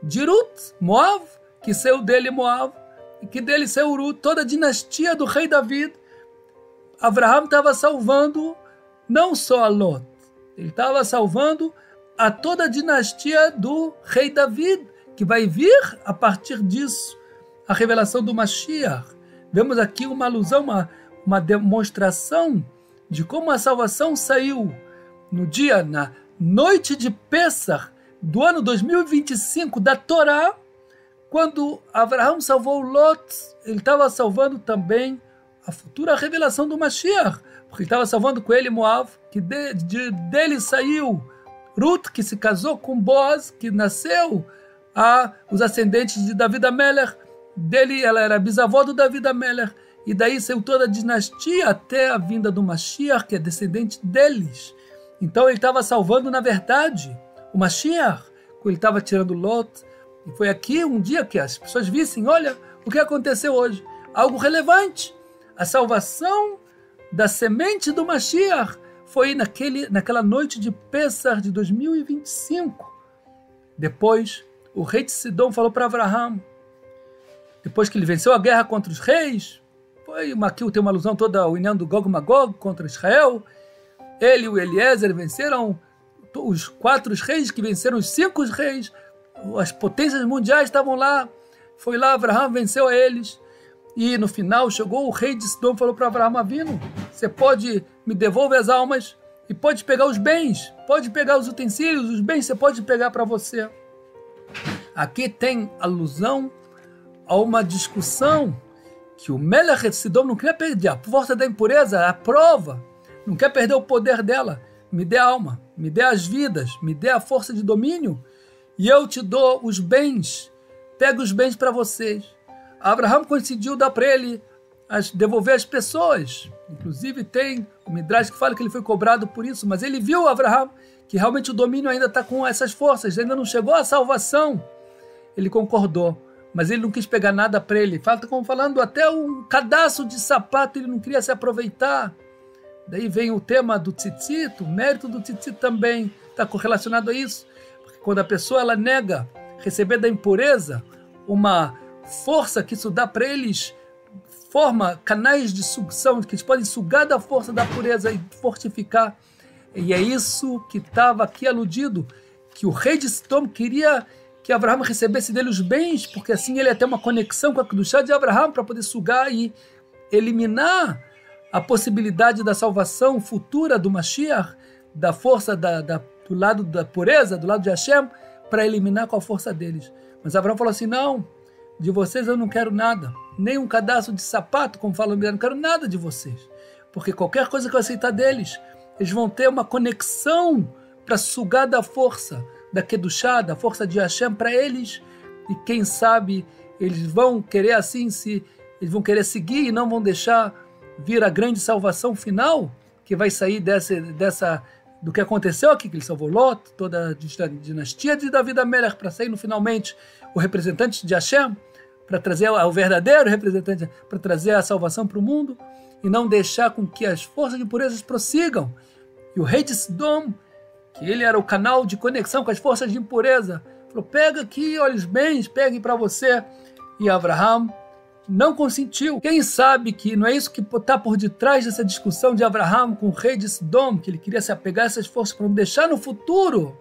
de Ruth, Moab, que saiu dele Moab, e que dele saiu Ruth, toda a dinastia do rei David. Avraham estava salvando não só a Lot, ele estava salvando a toda a dinastia do rei David, que vai vir a partir disso, a revelação do Mashiach. Vemos aqui uma alusão, uma demonstração de como a salvação saiu na noite de Pessah do ano 2025 da Torá, quando Avraham salvou Lot, ele estava salvando também a futura revelação do Mashiach, porque ele estava salvando com ele Moab, que dele saiu Ruth, que se casou com Boaz, que nasceu os ascendentes de David Amelech, dele ela era bisavó do David Amelech, e daí saiu toda a dinastia até a vinda do Mashiach, que é descendente deles. Então ele estava salvando, na verdade, o Mashiach, quando ele estava tirando Lot. E foi aqui um dia que as pessoas vissem, olha o que aconteceu hoje, algo relevante. A salvação da semente do Mashiach foi naquela noite de Pessah de 2025. Depois, o rei de Sidom falou para Avraham, depois que ele venceu a guerra contra os reis, aqui tem uma alusão toda ao Inyan do Gog Magog contra Israel, ele e o Eliezer venceram os 4 reis que venceram os 5 reis, as potências mundiais estavam lá, foi lá, Avraham venceu a eles, e no final chegou o rei de Sidom e falou para Avraham Avinu, você pode me devolver as almas e pode pegar os bens, pode pegar os utensílios, os bens você pode pegar para você. Aqui tem alusão a uma discussão que o Melech de Sidom não queria perder, a força da impureza, a prova, não quer perder o poder dela, me dê a alma, me dê as vidas, me dê a força de domínio, e eu te dou os bens, pega os bens para vocês. Abraham conseguiu dar para ele, devolver as pessoas. Inclusive tem o Midrash que fala que ele foi cobrado por isso, mas ele viu, Abraham, que realmente o domínio ainda está com essas forças, ainda não chegou à salvação. Ele concordou, mas ele não quis pegar nada para ele. Como falando, até um cadastro de sapato ele não queria se aproveitar. Daí vem o tema do tzitzit, o mérito do tzitzit também está correlacionado a isso. Porque quando a pessoa ela nega receber da impureza, uma força que isso dá para eles, forma canais de sucção, que eles podem sugar da força da pureza e fortificar. E é isso que estava aqui aludido, que o rei de Sodom queria que Abraham recebesse dele os bens, porque assim ele ia ter uma conexão com a Kedushá de Abraham para poder sugar e eliminar a possibilidade da salvação futura do Mashiach, da força do lado da pureza, do lado de Hashem, para eliminar com a força deles. Mas Abraham falou assim, não, de vocês eu não quero nada, nem um cadastro de sapato, como fala o Midrash, não quero nada de vocês, porque qualquer coisa que eu aceitar deles, eles vão ter uma conexão para sugar da força da Kedushá, da força de Hashem para eles, e quem sabe eles vão querer assim, eles vão querer seguir e não vão deixar vir a grande salvação final, que vai sair do que aconteceu aqui, que ele salvou Lot, toda a dinastia de Davi Amelech, para sair finalmente o representante de Hashem, para trazer o verdadeiro representante, para trazer a salvação para o mundo, e não deixar com que as forças de impurezas prossigam. E o rei de Sodom, que ele era o canal de conexão com as forças de impureza, falou, pega aqui, olha os bens, peguem para você. E Abraham não consentiu. Quem sabe que não é isso que está por detrás dessa discussão de Abraham com o rei de Sodom, que ele queria se apegar a essas forças para não deixar no futuro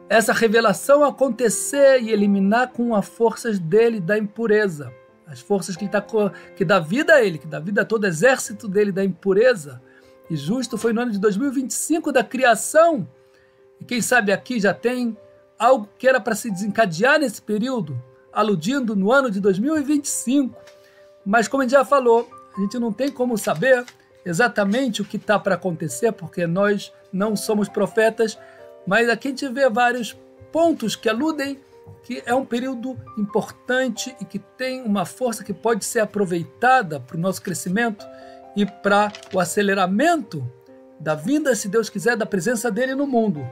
essa revelação acontecer e eliminar com as forças dele da impureza. As forças que dá vida a ele, que dá vida a todo o exército dele da impureza. E justo foi no ano de 2025 da criação. E quem sabe aqui já tem algo que era para se desencadear nesse período, aludindo no ano de 2025. Mas como a gente já falou, a gente não tem como saber exatamente o que está para acontecer, porque nós não somos profetas, mas aqui a gente vê vários pontos que aludem que é um período importante e que tem uma força que pode ser aproveitada para o nosso crescimento e para o aceleramento da vinda, se Deus quiser, da presença dele no mundo.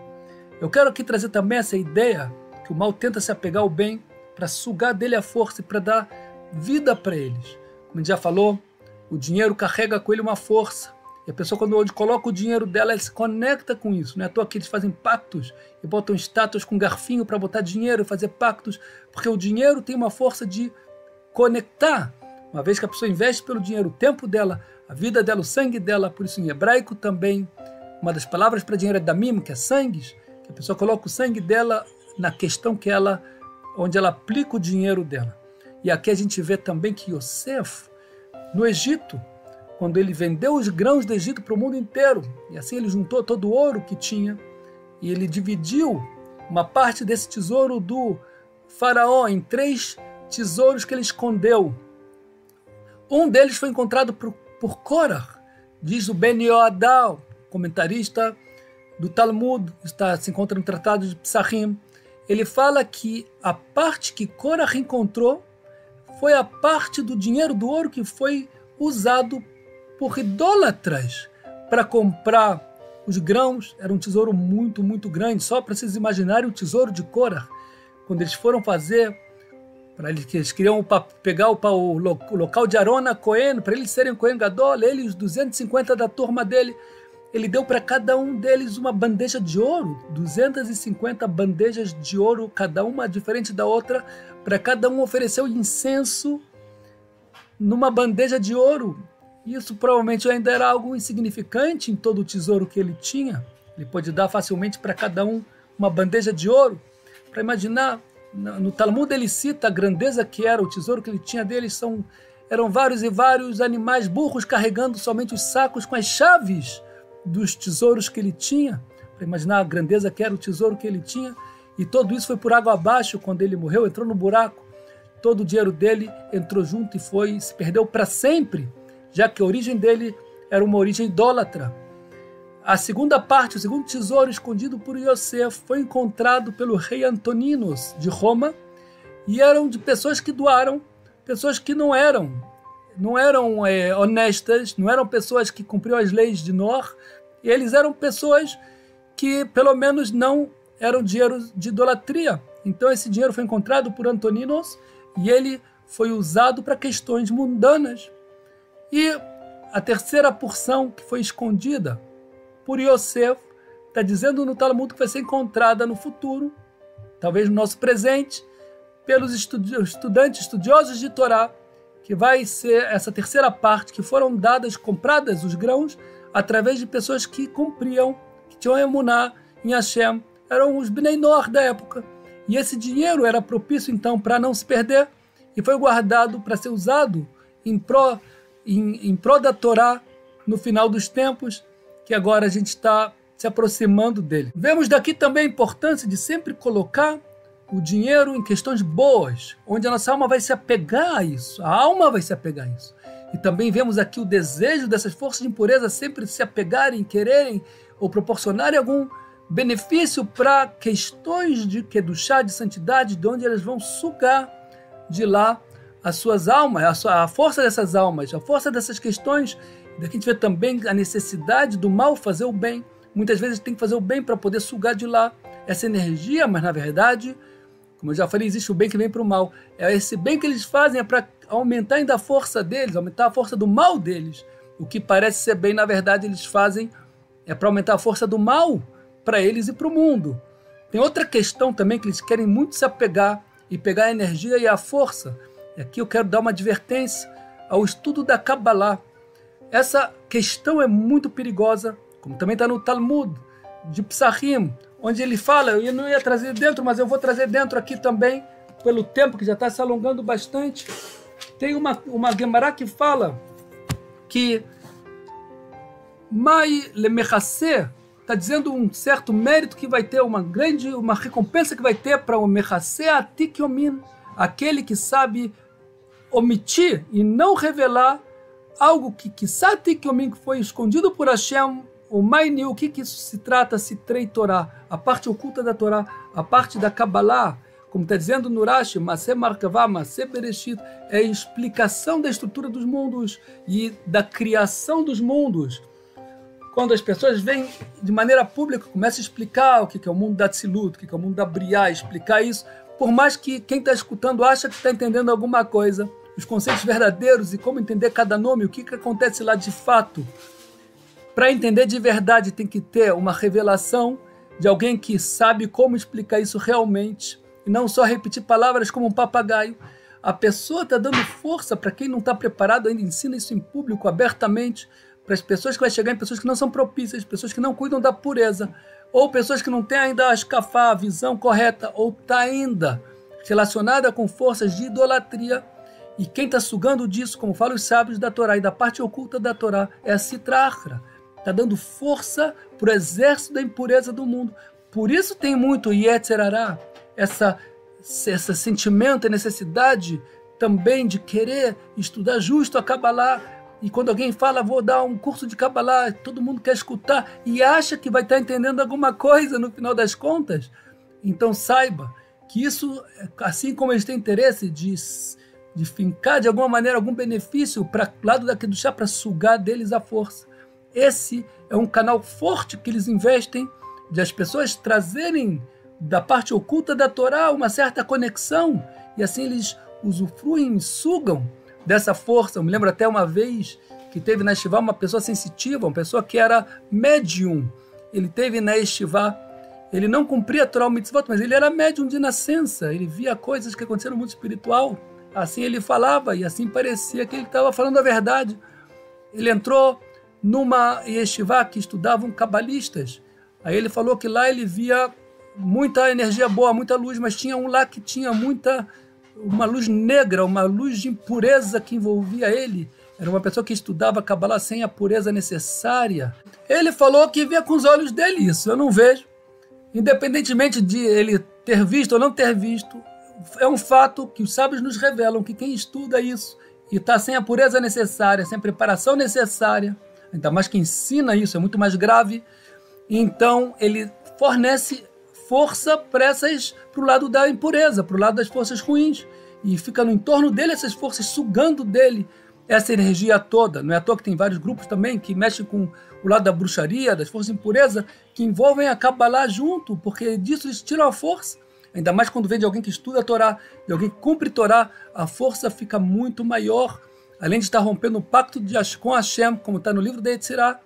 Eu quero aqui trazer também essa ideia que o mal tenta se apegar ao bem para sugar dele a força e para dar vida para eles. Como a gente já falou, o dinheiro carrega com ele uma força. E a pessoa, quando coloca o dinheiro dela, ela se conecta com isso. Não é à toa que eles fazem pactos e botam estátuas com garfinho para botar dinheiro e fazer pactos, porque o dinheiro tem uma força de conectar. Uma vez que a pessoa investe pelo dinheiro o tempo dela, a vida dela, o sangue dela, por isso em hebraico também, uma das palavras para dinheiro é damim, que é sangues, que a pessoa coloca o sangue dela na questão onde ela aplica o dinheiro dela. E aqui a gente vê também que Yosef, no Egito, quando ele vendeu os grãos do Egito para o mundo inteiro, e assim ele juntou todo o ouro que tinha, e ele dividiu uma parte desse tesouro do faraó em 3 tesouros que ele escondeu. Um deles foi encontrado por Korah, diz o Ben Yoadal, comentarista do Talmud, se encontra no Tratado de Psachim. Ele fala que a parte que Korah encontrou foi a parte do dinheiro, do ouro que foi usado por idólatras para comprar os grãos. Era um tesouro muito, muito grande. Só para vocês imaginarem o tesouro de Korah, quando eles foram fazer, eles queriam pegar o local de Arona Cohen, para eles serem Cohen Gadol, ele e os 250 da turma dele, ele deu para cada um deles uma bandeja de ouro, 250 bandejas de ouro, cada uma diferente da outra, para cada um ofereceu incenso numa bandeja de ouro. Isso provavelmente ainda era algo insignificante em todo o tesouro que ele tinha. Ele pôde dar facilmente para cada um uma bandeja de ouro. Para imaginar, no Talmud ele cita a grandeza que era o tesouro que ele tinha deles. Eram vários e vários animais, burros, carregando somente os sacos com as chaves dos tesouros que ele tinha. Para imaginar a grandeza que era o tesouro que ele tinha. E tudo isso foi por água abaixo quando ele morreu, entrou no buraco. Todo o dinheiro dele entrou junto e se perdeu para sempre, já que a origem dele era uma origem idólatra. A segunda parte, o segundo tesouro escondido por Yosef, foi encontrado pelo rei Antoninos de Roma, e eram de pessoas que doaram, pessoas que não eram honestas, não eram pessoas que cumpriam as leis de Noé, e eles eram pessoas que, pelo menos, não eram dinheiro de idolatria. Então, esse dinheiro foi encontrado por Antoninos e ele foi usado para questões mundanas. E a terceira porção que foi escondida por Yosef, está dizendo no Talmud que vai ser encontrada no futuro, talvez no nosso presente, pelos estudiosos de Torá, que vai ser essa terceira parte, que foram compradas os grãos, através de pessoas que cumpriam, que tinham emuná em Hashem, eram os Bnei Noach da época. E esse dinheiro era propício, então, para não se perder, e foi guardado para ser usado em pró da Torá no final dos tempos, que agora a gente está se aproximando dele. Vemos daqui também a importância de sempre colocar o dinheiro em questões boas, onde a nossa alma vai se apegar a isso, a alma vai se apegar a isso. E também vemos aqui o desejo dessas forças de impureza sempre se apegarem, quererem ou proporcionarem algum benefício para questões de kedushá, de santidade, de onde elas vão sugar de lá as suas almas, a força dessas almas, a força dessas questões. Daqui a gente vê também a necessidade do mal fazer o bem. Muitas vezes tem que fazer o bem para poder sugar de lá essa energia, mas na verdade, como eu já falei, existe o bem que vem para o mal. Esse bem que eles fazem é para aumentar ainda a força deles, aumentar a força do mal deles. O que parece ser bem, na verdade, eles fazem é para aumentar a força do mal para eles e para o mundo. Tem outra questão também que eles querem muito se apegar e pegar a energia e a força. E aqui eu quero dar uma advertência ao estudo da Kabbalah. Essa questão é muito perigosa, como também está no Talmud de Psachim, onde ele fala, eu não ia trazer dentro, mas eu vou trazer dentro aqui também, pelo tempo que já está se alongando bastante. Tem uma Gemara que fala que Mai Lemechaseh está dizendo um certo mérito que vai ter, uma recompensa que vai ter para o Mechaseh Atik Yomin, aquele que sabe omitir e não revelar algo que Atik Yomin, que foi escondido por Hashem, o Maini, o que isso se trata, se trei Torá, a parte oculta da Torá, a parte da Kabbalah, como está dizendo no Rashi, Maseh Markavah, Maseh Bereshit, é a explicação da estrutura dos mundos e da criação dos mundos. Quando as pessoas vêm de maneira pública, começam a explicar o que é o mundo da Tzilut, o que é o mundo da Briá, explicar isso, por mais que quem está escutando acha que está entendendo alguma coisa, os conceitos verdadeiros e como entender cada nome, o que acontece lá de fato. Para entender de verdade tem que ter uma revelação de alguém que sabe como explicar isso realmente, e não só repetir palavras como um papagaio. A pessoa está dando força para quem não está preparado, ainda ensina isso em público, abertamente, para as pessoas que vai chegar em pessoas que não são propícias, pessoas que não cuidam da pureza, ou pessoas que não têm ainda a escafá, a visão correta, ou está ainda relacionada com forças de idolatria. E quem está sugando disso, como falam os sábios da Torá e da parte oculta da Torá, é a Sitra Achra. Está dando força para o exército da impureza do mundo. Por isso tem muito Yetzer Hará, esse sentimento, a necessidade também de querer estudar justo a Kabbalah. E quando alguém fala, vou dar um curso de Kabbalah, todo mundo quer escutar e acha que vai estar entendendo alguma coisa no final das contas. Então saiba que isso, assim como eles têm interesse de fincar de alguma maneira algum benefício para o lado daqui do chá, para sugar deles a força. Esse é um canal forte que eles investem, de as pessoas trazerem da parte oculta da Torá uma certa conexão, e assim eles usufruem e sugam dessa força. Eu me lembro até uma vez que teve na Yeshiva uma pessoa sensitiva, uma pessoa que era médium. Ele teve na Yeshiva, ele não cumpria a Torá Mitzvot, mas ele era médium de nascença, ele via coisas que aconteceram no mundo espiritual. Assim ele falava, e assim parecia que ele estava falando a verdade. Ele entrou numa yeshiva que estudavam cabalistas. Aí ele falou que lá ele via muita energia boa, muita luz, mas tinha um lá que tinha uma luz negra, uma luz de impureza que envolvia ele. Era uma pessoa que estudava Kabbalah sem a pureza necessária. Ele falou que via com os olhos dele isso, eu não vejo. Independentemente de ele ter visto ou não ter visto, é um fato que os sábios nos revelam que quem estuda isso e está sem a pureza necessária, sem a preparação necessária, ainda mais que ensina isso, é muito mais grave, então ele fornece força para o lado da impureza, para o lado das forças ruins. e fica no entorno dele essas forças sugando dele essa energia toda. Não é à toa que tem vários grupos também que mexem com o lado da bruxaria, das forças de impureza, que envolvem a Kabbalah junto, porque disso eles tiram a força. Ainda mais quando vem de alguém que estuda a Torá, de alguém que cumpre a Torá, a força fica muito maior. Além de estar rompendo o pacto com Hashem, como está no livro da Yetzirah,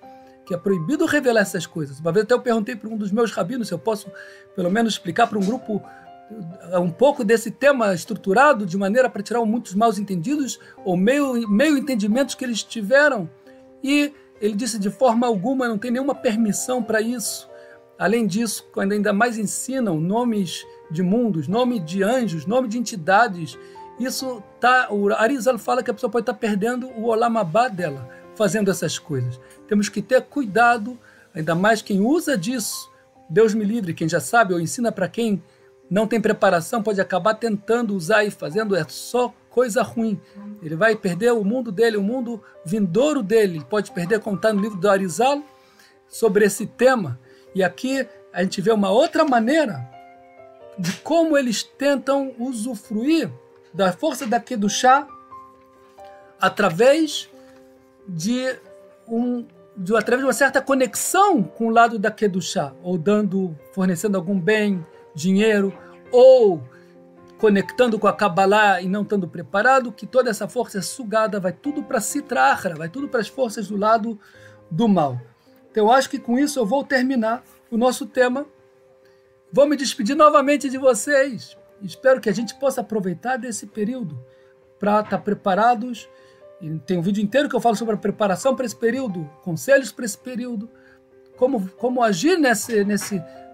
que é proibido revelar essas coisas. Uma vez até eu perguntei para um dos meus rabinos se eu posso, pelo menos, explicar para um grupo um pouco desse tema estruturado, de maneira para tirar muitos mal entendidos ou meio entendimentos que eles tiveram. E ele disse, de forma alguma, não tem nenhuma permissão para isso. Além disso, quando ainda mais ensinam nomes de mundos, nome de anjos, nome de entidades, isso tá, o Arizal fala que a pessoa pode estar perdendo o Olam Abá dela, fazendo essas coisas. Temos que ter cuidado, ainda mais quem usa disso. Deus me livre, quem já sabe ou ensina para quem não tem preparação, pode acabar tentando usar e fazendo, é só coisa ruim. Ele vai perder o mundo dele, o mundo vindouro dele. Ele pode perder, como está no livro do Arizal, sobre esse tema. E aqui a gente vê uma outra maneira de como eles tentam usufruir da força daqui do chá através de uma certa conexão com o lado daqui do chá, ou fornecendo algum bem, dinheiro, ou conectando com a Kabbalah e não estando preparado, que toda essa força é sugada, vai tudo para Sitra Achra, vai tudo para as forças do lado do mal. Então eu acho que com isso eu vou terminar o nosso tema. Vou me despedir novamente de vocês. Espero que a gente possa aproveitar desse período para estar preparados. E tem um vídeo inteiro que eu falo sobre a preparação para esse período, conselhos para esse período, como agir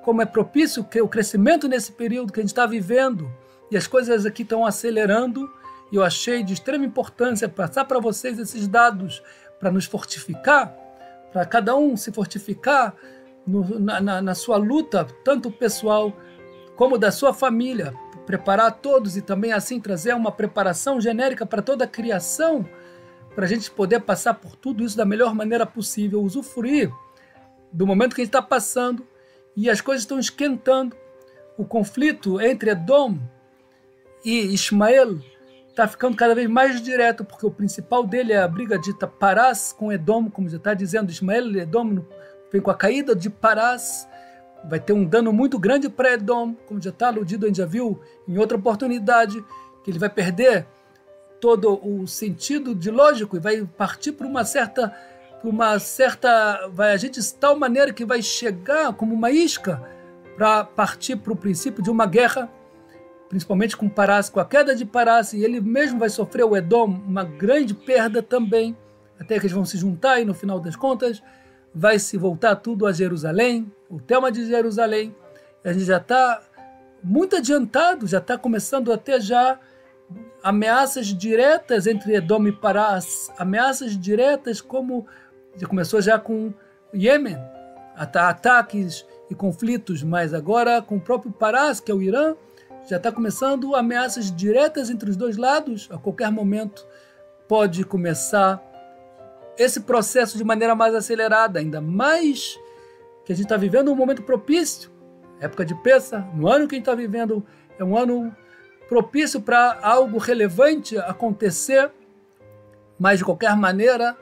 como é propício o crescimento nesse período que a gente está vivendo. E as coisas aqui estão acelerando, e eu achei de extrema importância passar para vocês esses dados para nos fortificar, para cada um se fortificar na sua luta, tanto pessoal como da sua família, preparar todos e também assim trazer uma preparação genérica para toda a criação, para a gente poder passar por tudo isso da melhor maneira possível, usufruir do momento que a gente está passando, e as coisas estão esquentando. O conflito entre Edom e Ismael está ficando cada vez mais direto, porque o principal dele é a briga de Parás com Edom, como já está dizendo, Ismael e Edom vem com a caída de Parás, vai ter um dano muito grande para Edom, como já está aludido, a gente já viu em outra oportunidade, que ele vai perder todo o sentido de lógico e vai partir para uma certa, vai agir de tal maneira que vai chegar como uma isca para partir para o princípio de uma guerra, principalmente com Parás, com a queda de Parás, e ele mesmo vai sofrer, o Edom, uma grande perda também, até que eles vão se juntar e no final das contas vai se voltar tudo a Jerusalém, o tema de Jerusalém. A gente já está muito adiantado, já está começando a ter já ameaças diretas entre Edom e Parás, ameaças diretas como já começou já com Iêmen, ataques e conflitos, mas agora com o próprio Parás, que é o Irã, já está começando ameaças diretas entre os dois lados. A qualquer momento pode começar esse processo de maneira mais acelerada, ainda mais que a gente está vivendo um momento propício, época de Pêssar, no ano que a gente está vivendo, é um ano propício para algo relevante acontecer, mas de qualquer maneira,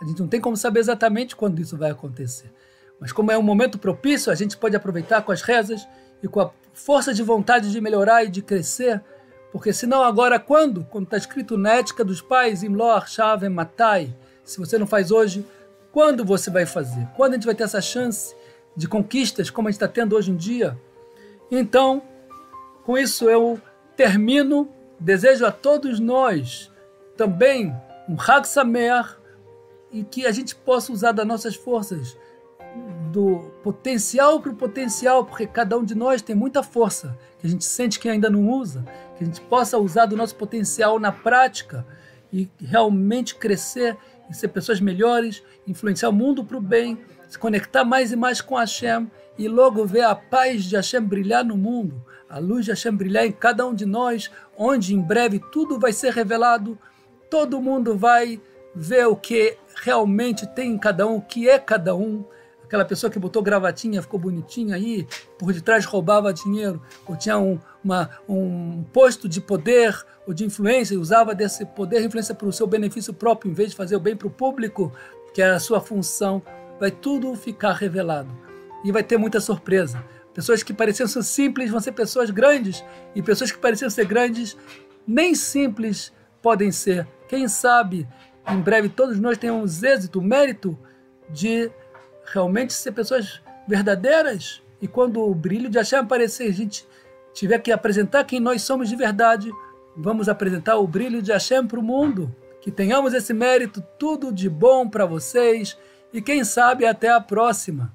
a gente não tem como saber exatamente quando isso vai acontecer. Mas como é um momento propício, a gente pode aproveitar com as rezas e com a força de vontade de melhorar e de crescer, porque senão agora quando está escrito na ética dos pais, Imlo Arshav Matai, se você não faz hoje, quando você vai fazer? Quando a gente vai ter essa chance de conquistas como a gente está tendo hoje em dia? Então, com isso eu termino, desejo a todos nós também um Hag Sameach, e que a gente possa usar das nossas forças, do potencial para o potencial, porque cada um de nós tem muita força, que a gente sente que ainda não usa, que a gente possa usar do nosso potencial na prática e realmente crescer e ser pessoas melhores, influenciar o mundo para o bem, se conectar mais e mais com Hashem e logo ver a paz de Hashem brilhar no mundo, a luz de Hashem brilhar em cada um de nós, onde em breve tudo vai ser revelado, todo mundo vai ver o que realmente tem em cada um, o que é cada um, aquela pessoa que botou gravatinha, ficou bonitinha aí, por detrás roubava dinheiro, ou tinha um posto de poder ou de influência, e usava desse poder e influência para o seu benefício próprio, em vez de fazer o bem para o público, que é a sua função, vai tudo ficar revelado. E vai ter muita surpresa. Pessoas que pareciam ser simples vão ser pessoas grandes, e pessoas que pareciam ser grandes, nem simples podem ser. Quem sabe, em breve, todos nós tenhamos êxito, mérito de realmente ser pessoas verdadeiras. E quando o brilho de Hashem aparecer, a gente tiver que apresentar quem nós somos de verdade, vamos apresentar o brilho de Hashem para o mundo. Que tenhamos esse mérito, tudo de bom para vocês. E quem sabe até a próxima.